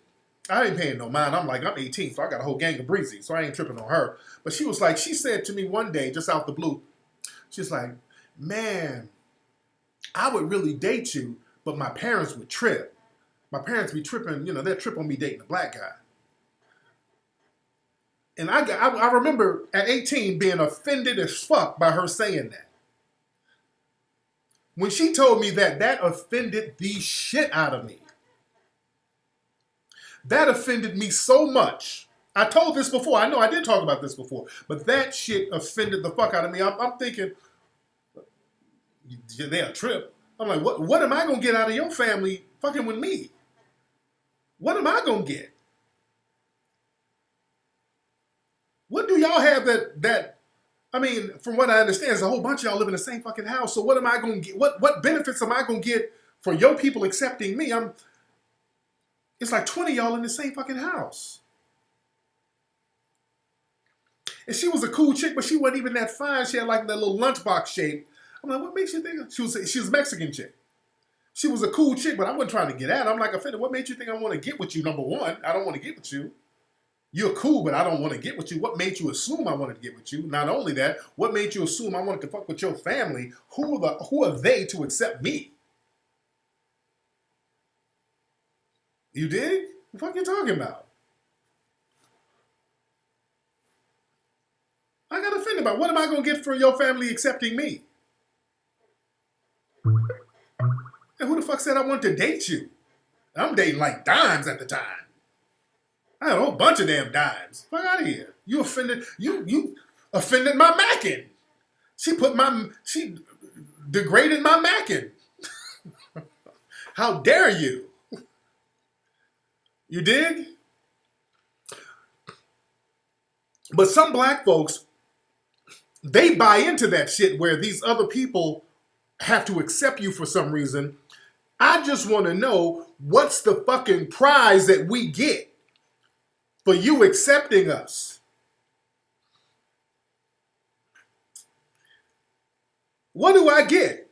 I ain't paying no mind. I'm like, I'm 18, so I got a whole gang of breezy, so I ain't tripping on her. But she was like, she said to me one day, just out the blue, she's like, man, I would really date you, but my parents would trip. My parents be tripping, you know, they'll trip on me dating a black guy. And I remember at 18 being offended as fuck by her saying that. When she told me that, that offended the shit out of me. That offended me so much. I told this before. I know I did talk about this before. But that shit offended the fuck out of me. I'm thinking, they'll trip. I'm like, what am I going to get out of your family fucking with me? What am I going to get? What do y'all have that I mean, from what I understand, there's a whole bunch of y'all live in the same fucking house. So what am I going to get? What benefits am I going to get for your people accepting me? It's like 20 y'all in the same fucking house. And she was a cool chick, but she wasn't even that fine. She had like that little lunchbox shape. I'm like, what makes you think? She was a Mexican chick. She was a cool chick, but I wasn't trying to get at her. I'm like, offended. What made you think I want to get with you? Number one, I don't want to get with you. You're cool, but I don't want to get with you. What made you assume I wanted to get with you? Not only that, what made you assume I wanted to fuck with your family? Who are they to accept me? You dig? What the fuck you talking about? I got offended about what am I going to get for your family accepting me? And who the fuck said I want to date you? I'm dating like dimes at the time. I had a whole bunch of damn dimes. Fuck out of here. You offended, you offended my mackin'. She degraded my mackin'. How dare you? You dig? But some black folks, they buy into that shit where these other people have to accept you for some reason. I just want to know what's the fucking prize that we get for you accepting us. What do I get?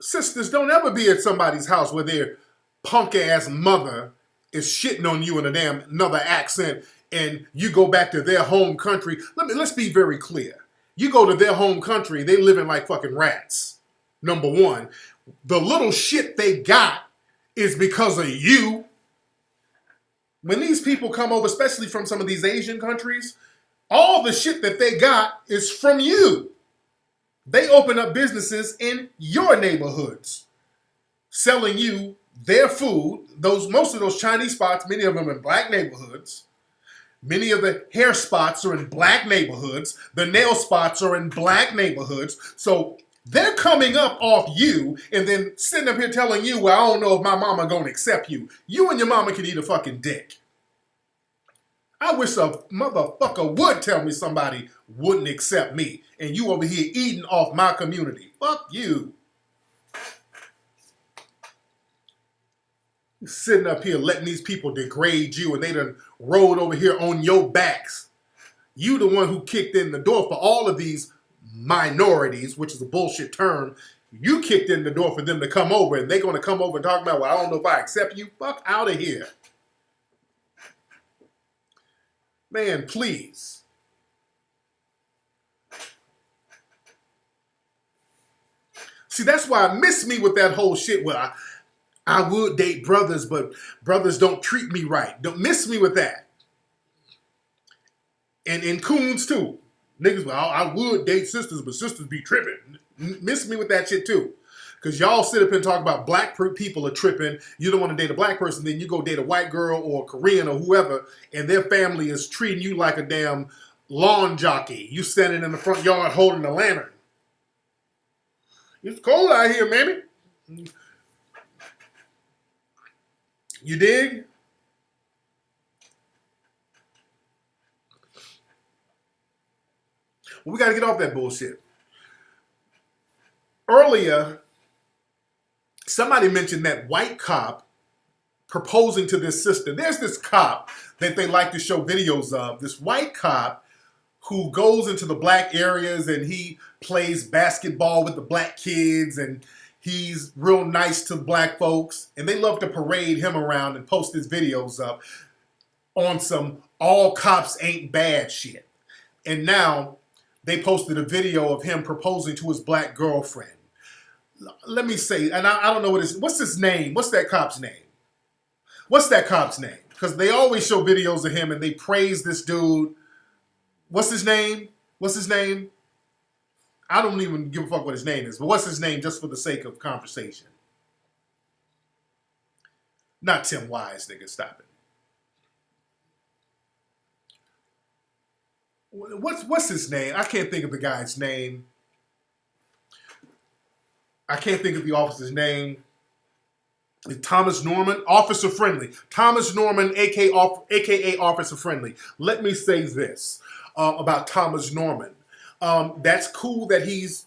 Sisters, don't ever be at somebody's house where their punk ass mother is shitting on you in a damn another accent and you go back to their home country. Let's be very clear. You go to their home country, they living like fucking rats. Number one, the little shit they got is because of you. When these people come over, especially from some of these Asian countries, all the shit that they got is from you. They open up businesses in your neighborhoods, selling you their food. Most of those Chinese spots, many of them in black neighborhoods. Many of the hair spots are in black neighborhoods. The nail spots are in black neighborhoods. So they're coming up off you and then sitting up here telling you, well, I don't know if my mama gonna accept you. You and your mama can eat a fucking dick. I wish a motherfucker would tell me somebody wouldn't accept me and you over here eating off my community. Fuck you. You sitting up here letting these people degrade you, and they done rolled over here on your backs. You the one who kicked in the door for all of these minorities, which is a bullshit term. You kicked in the door for them to come over, and they're going to come over and talk about, well, I don't know if I accept you. Fuck out of here. Man, please. See, that's why I miss me with that whole shit where I would date brothers, but brothers don't treat me right. Don't miss me with that. And coons too. Niggas, well, I would date sisters, but sisters be tripping. Miss me with that shit too. Because y'all sit up and talk about black people are tripping. You don't want to date a black person, then you go date a white girl or a Korean or whoever, and their family is treating you like a damn lawn jockey. You standing in the front yard holding a lantern. It's cold out here, mammy. You dig? Well, we got to get off that bullshit. Earlier, somebody mentioned that white cop proposing to this sister. There's this cop that they like to show videos of. This white cop who goes into the black areas and he plays basketball with the black kids and he's real nice to black folks. And they love to parade him around and post his videos up on some all cops ain't bad shit. And now they posted a video of him proposing to his black girlfriend. Let me say, and I don't know what's his name? What's that cop's name? What's that cop's name? Because they always show videos of him and they praise this dude. What's his name? What's his name? I don't even give a fuck what his name is, but what's his name just for the sake of conversation? Not Tim Wise, nigga, stop it. What's his name? I can't think of the guy's name. I can't think of the officer's name. Thomas Norman, Officer Friendly. Thomas Norman, aka Officer Friendly. Let me say this about Thomas Norman. That's cool that he's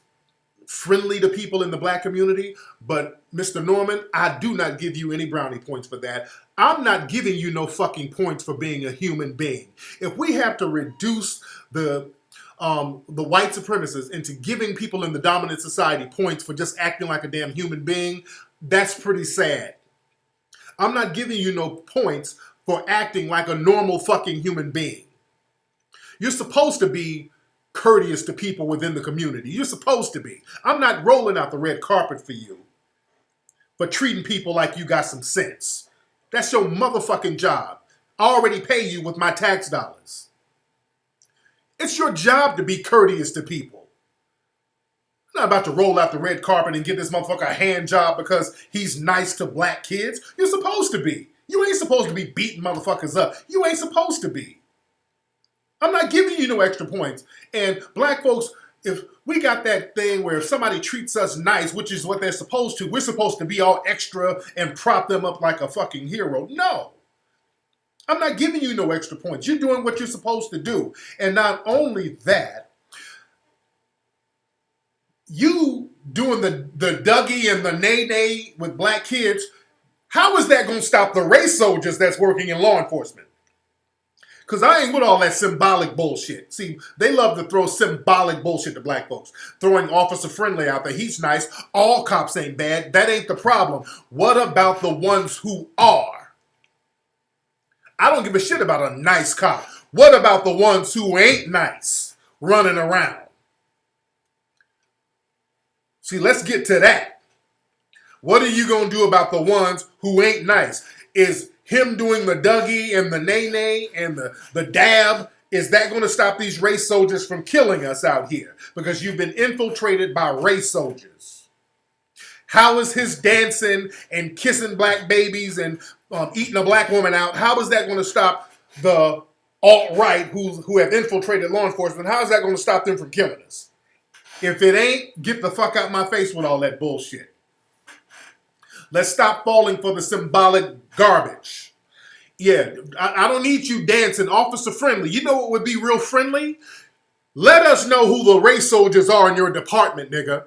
friendly to people in the black community, but Mr. Norman, I do not give you any brownie points for that. I'm not giving you no fucking points for being a human being. If we have to reduce the white supremacists into giving people in the dominant society points for just acting like a damn human being, that's pretty sad. I'm not giving you no points for acting like a normal fucking human being. You're supposed to be courteous to people within the community. You're supposed to be. I'm not rolling out the red carpet for you, but treating people like you got some sense. That's your motherfucking job. I already pay you with my tax dollars. It's your job to be courteous to people. I'm not about to roll out the red carpet and give this motherfucker a hand job because he's nice to black kids. You're supposed to be. You ain't supposed to be beating motherfuckers up. You ain't supposed to be. I'm not giving you no extra points. And black folks, if we got that thing where if somebody treats us nice, which is what they're supposed to, we're supposed to be all extra and prop them up like a fucking hero. No. I'm not giving you no extra points. You're doing what you're supposed to do. And not only that, you doing the Dougie and the nay-nay with black kids, how is that going to stop the race soldiers that's working in law enforcement? Because I ain't with all that symbolic bullshit. See, they love to throw symbolic bullshit to black folks. Throwing Officer Friendly out there. He's nice. All cops ain't bad. That ain't the problem. What about the ones who are? I don't give a shit about a nice cop. What about the ones who ain't nice running around? See, let's get to that. What are you going to do about the ones who ain't nice? Is him doing the Dougie and the nay-nay and the dab, is that going to stop these race soldiers from killing us out here? Because you've been infiltrated by race soldiers. How is his dancing and kissing black babies and eating a black woman out, how is that going to stop the alt-right who have infiltrated law enforcement? How is that going to stop them from killing us? If it ain't, get the fuck out my face with all that bullshit. Let's stop falling for the symbolic garbage. Yeah, I don't need you dancing Officer Friendly. You know what would be real friendly? Let us know who the race soldiers are in your department, nigga.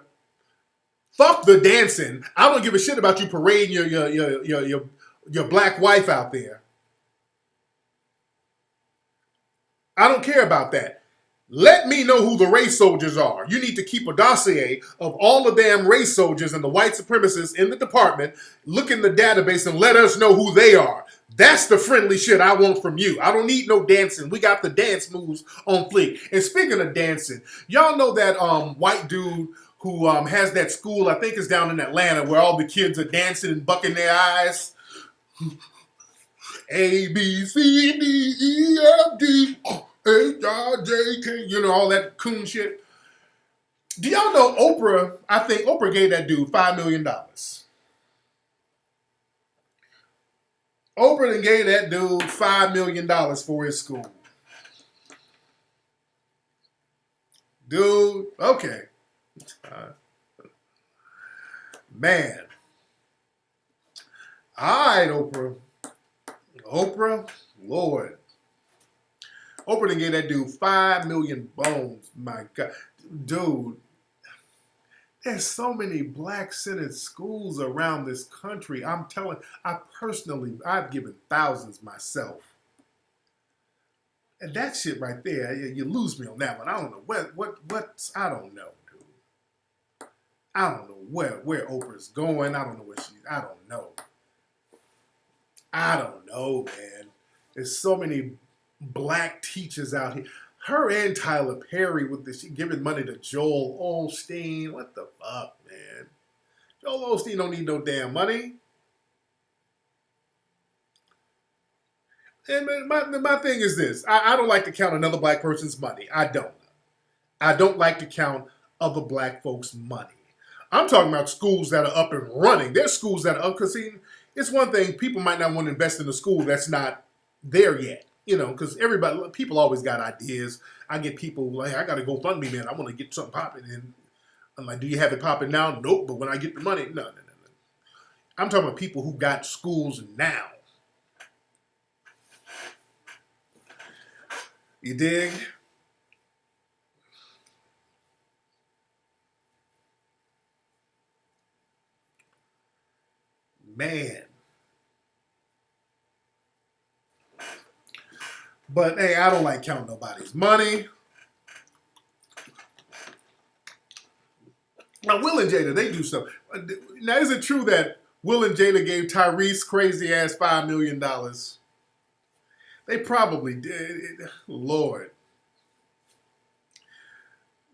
Fuck the dancing. I don't give a shit about you parading your your black wife out there. I don't care about that. Let me know who the race soldiers are. You need to keep a dossier of all the damn race soldiers and the white supremacists in the department. Look in the database and let us know who they are. That's the friendly shit I want from you. I don't need no dancing. We got the dance moves on fleek. And speaking of dancing, y'all know that white dude who has that school, I think it's down in Atlanta, where all the kids are dancing and bucking their eyes. A, B, C, D, E, F, G, H, I, J, K, you know, all that coon shit. Do y'all know Oprah, I think Oprah gave that dude $5 million. Oprah then gave that dude $5 million for his school. Dude, okay. Man. All right, Oprah. Oprah, Lord. Oprah then gave that dude 5 million bones. My God. Dude, there's so many black-centered schools around this country. I'm telling, I've given thousands myself. And that shit right there, you lose me on that one. I don't know I don't know, dude. I don't know where Oprah's going. I don't know I don't know. I don't know, man. There's so many black teachers out here. Her and Tyler Perry with this, she giving money to Joel Osteen. What the fuck, man? Joel Osteen don't need no damn money. And my thing is this. I don't like to count another black person's money. I don't. I don't like to count other black folks' money. I'm talking about schools that are up and running. There's schools that are up, because see, it's one thing, people might not want to invest in a school that's not there yet. You know, because people always got ideas. I get people like, I got to go fund me, man. I want to get something popping. And I'm like, do you have it popping now? Nope. But when I get the money, no. I'm talking about people who got schools now. You dig? Man. But hey, I don't like counting nobody's money. Now, Will and Jada, they do stuff. Now, is it true that Will and Jada gave Tyrese crazy ass $5 million? They probably did. Lord.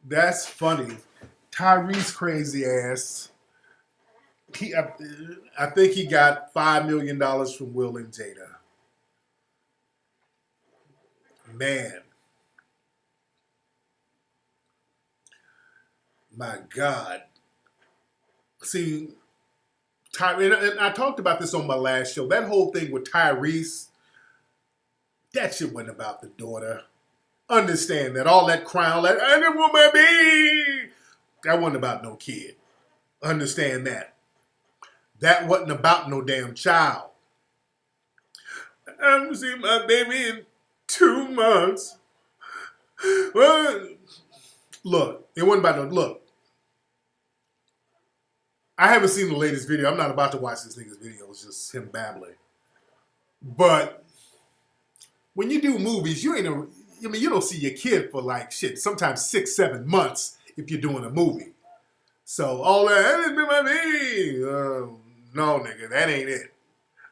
That's funny. Tyrese crazy ass. I think he got $5 million from Will and Jada. Man. My God. See, and I talked about this on my last show. That whole thing with Tyrese, that shit wasn't about the daughter. Understand that all that crying, like, I didn't want my baby. That wasn't about no kid. Understand that. That wasn't about no damn child. I haven't seen my baby in 2 months. Well, look, it wasn't about no, look. I haven't seen the latest video. I'm not about to watch this nigga's video. It's just him babbling. But when you do movies, you don't see your kid for like shit, sometimes 6, 7 months if you're doing a movie. So all that ain't been my baby. No, nigga, that ain't it.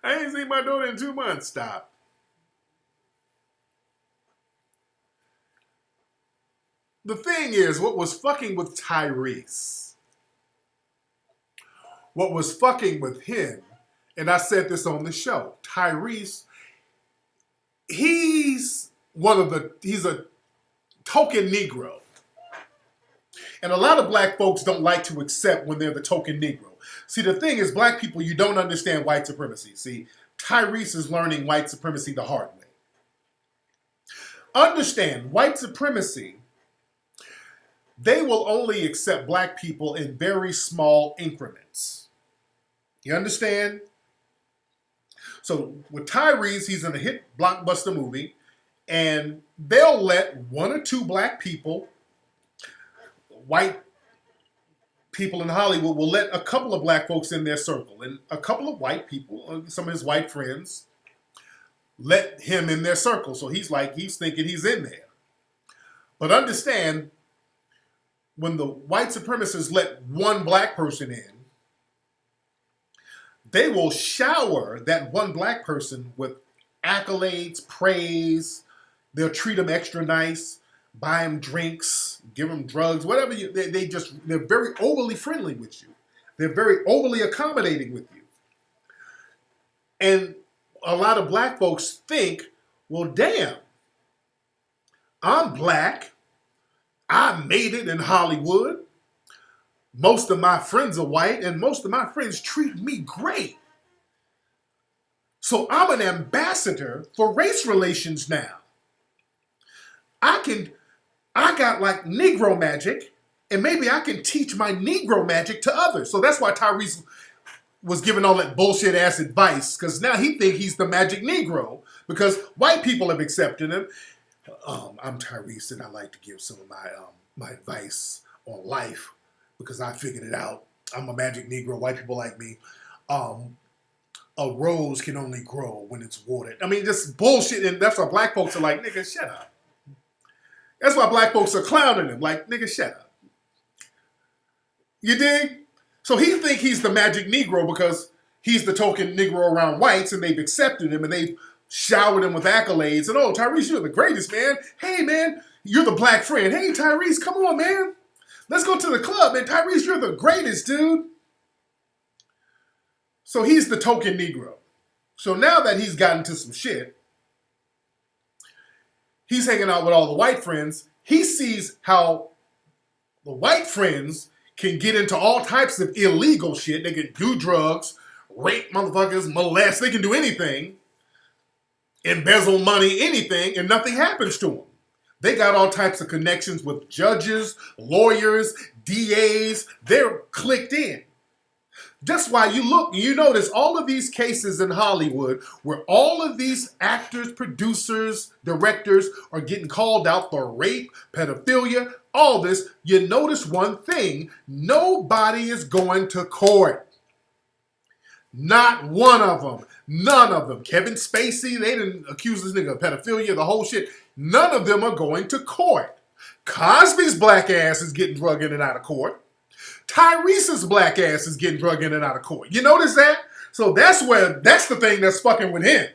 I ain't seen my daughter in 2 months. Stop. The thing is, what was fucking with Tyrese, what was fucking with him, and I said this on the show, Tyrese, he's a token Negro. And a lot of black folks don't like to accept when they're the token Negro. See, the thing is, black people, you don't understand white supremacy. See, Tyrese is learning white supremacy the hard way. Understand, white supremacy, they will only accept black people in very small increments. You understand? So with Tyrese, he's in a hit blockbuster movie, and they'll let 1 or 2 black people, white people in Hollywood will let a couple of black folks in their circle, and a couple of white people, some of his white friends, let him in their circle. So he's thinking he's in there. But understand, when the white supremacists let one black person in, they will shower that one black person with accolades, praise. They'll treat him extra nice, buy him drinks, give him drugs, whatever. They're very overly friendly with you. They're very overly accommodating with you. And a lot of black folks think, well, damn, I'm black. I made it in Hollywood. Most of my friends are white, and most of my friends treat me great. So I'm an ambassador for race relations now. I got like Negro magic, and maybe I can teach my Negro magic to others. So that's why Tyrese was giving all that bullshit ass advice, because now he thinks he's the magic Negro because white people have accepted him. I'm Tyrese, and I like to give some of my advice on life because I figured it out. I'm a magic Negro. White people like me. A rose can only grow when it's watered. I mean, just bullshit, and that's why black folks are like, nigga, shut up. That's why black folks are clowning him, like, nigga, shut up. You dig? So he think he's the magic Negro because he's the token Negro around whites, and they've accepted him, and they've showered him with accolades. And, oh, Tyrese, you're the greatest, man. Hey, man, you're the black friend. Hey, Tyrese, come on, man. Let's go to the club, man. Tyrese, you're the greatest, dude. So he's the token Negro. So now that he's gotten to some shit, he's hanging out with all the white friends. He sees how the white friends can get into all types of illegal shit. They can do drugs, rape motherfuckers, molest. They can do anything, embezzle money, anything, and nothing happens to them. They got all types of connections with judges, lawyers, DAs. They're clicked in. That's why you notice all of these cases in Hollywood where all of these actors, producers, directors are getting called out for rape, pedophilia, all this. You notice one thing: nobody is going to court. Not one of them. None of them. Kevin Spacey, they didn't accuse this nigga of pedophilia, the whole shit. None of them are going to court. Cosby's black ass is getting drug in and out of court. Tyrese's black ass is getting drug in and out of court. You notice that? So that's the thing that's fucking with him.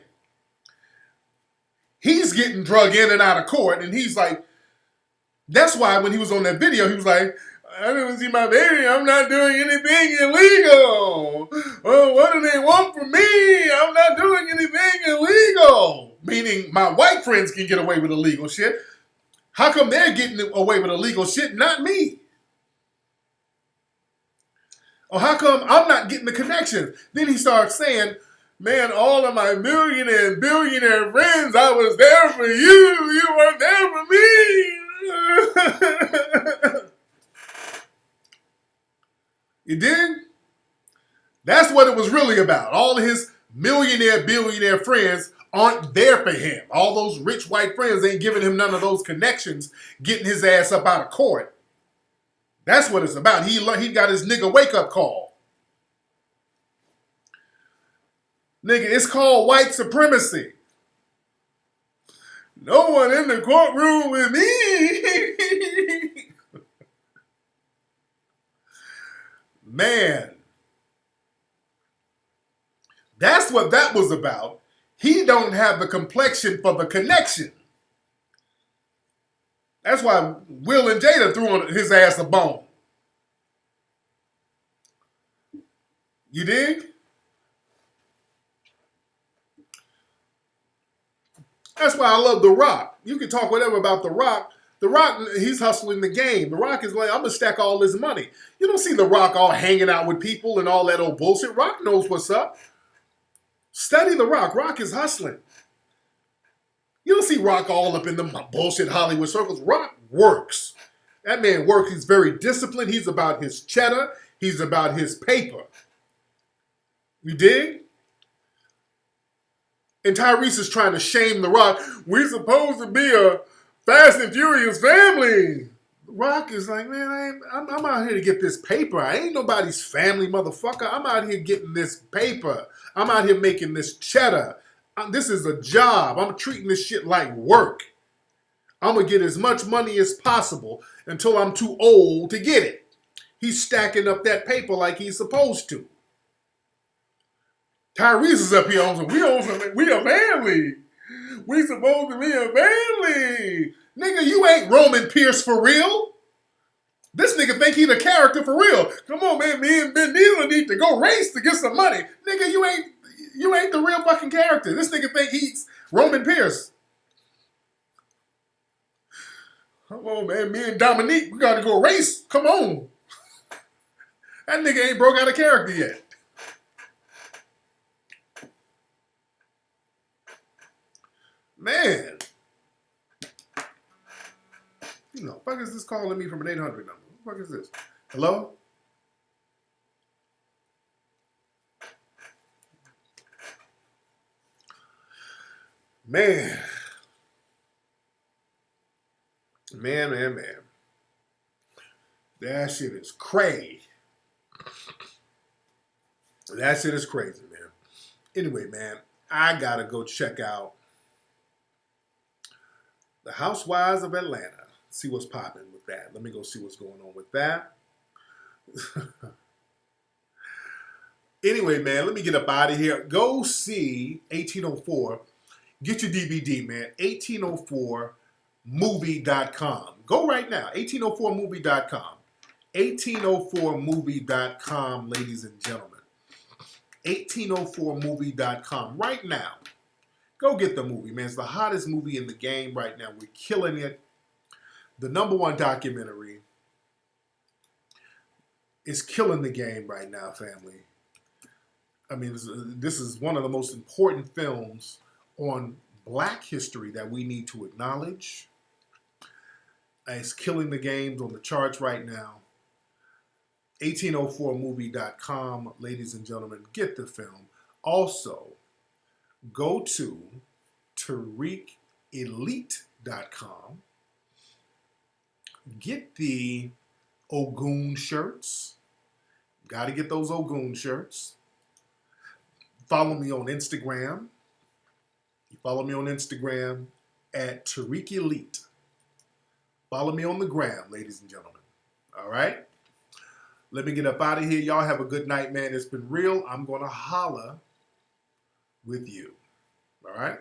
He's getting drug in and out of court, and he's like, that's why when he was on that video, he was like, I didn't see my baby. I'm not doing anything illegal. Oh, what do they want from me? I'm not doing anything illegal. Meaning my white friends can get away with illegal shit. How come they're getting away with illegal shit, not me? Or how come I'm not getting the connection? Then he starts saying, man, all of my millionaire and billionaire friends, I was there for you. You weren't there for me. You dig? That's what it was really about. All of his millionaire, billionaire friends aren't there for him. All those rich white friends ain't giving him none of those connections, getting his ass up out of court. That's what it's about. He got his nigga wake-up call. Nigga, it's called white supremacy. No one in the courtroom with me. Man. That's what that was about. He don't have the complexion for the connection. That's why Will and Jada threw on his ass a bone. You dig? That's why I love The Rock. You can talk whatever about The Rock. The Rock, he's hustling the game. The Rock is like, I'm going to stack all this money. You don't see The Rock all hanging out with people and all that old bullshit. Rock knows what's up. Study The Rock. Rock is hustling. You don't see Rock all up in the bullshit Hollywood circles. Rock works. That man works. He's very disciplined. He's about his cheddar. He's about his paper. You dig? And Tyrese is trying to shame The Rock. We're supposed to be a Fast and Furious family. Rock is like, man, I'm out here to get this paper. I ain't nobody's family, motherfucker. I'm out here getting this paper. I'm out here making this cheddar. This is a job. I'm treating this shit like work. I'm going to get as much money as possible until I'm too old to get it. He's stacking up that paper like he's supposed to. Tyrese is up here on some, we a family. We supposed to be a family. Nigga, you ain't Roman Pierce for real. This nigga think he the character for real. Come on, man. Me and Ben Diesel need to go race to get some money. Nigga, you ain't the real fucking character. This nigga think he's Roman Pierce. Come on, man. Me and Dominique, we gotta go race. Come on. That nigga ain't broke out of character yet. Man. You know, fuck is this calling me from an 800 number? What the fuck is this? Hello? Man. Man. That shit is crazy. That shit is crazy, man. Anyway, man, I gotta go check out the Housewives of Atlanta. See what's popping with that. Let me go see what's going on with that. Anyway, man, let me get up out of here. Go see 1804. Get your DVD, man. 1804movie.com. Go right now. 1804movie.com. 1804movie.com, ladies and gentlemen. 1804movie.com. Right now. Go get the movie, man. It's the hottest movie in the game right now. We're killing it. The #1 documentary is killing the game right now, family. I mean, this is one of the most important films on Black history that we need to acknowledge. It's killing the games on the charts right now. 1804movie.com, ladies and gentlemen, get the film. Also, go to TariqElite.com. Get the Ogun shirts. Got to get those Ogun shirts. Follow me on Instagram. You follow me on Instagram at Tariq Elite. Follow me on the gram, ladies and gentlemen. All right? Let me get up out of here. Y'all have a good night, man. It's been real. I'm going to holla with you. All right?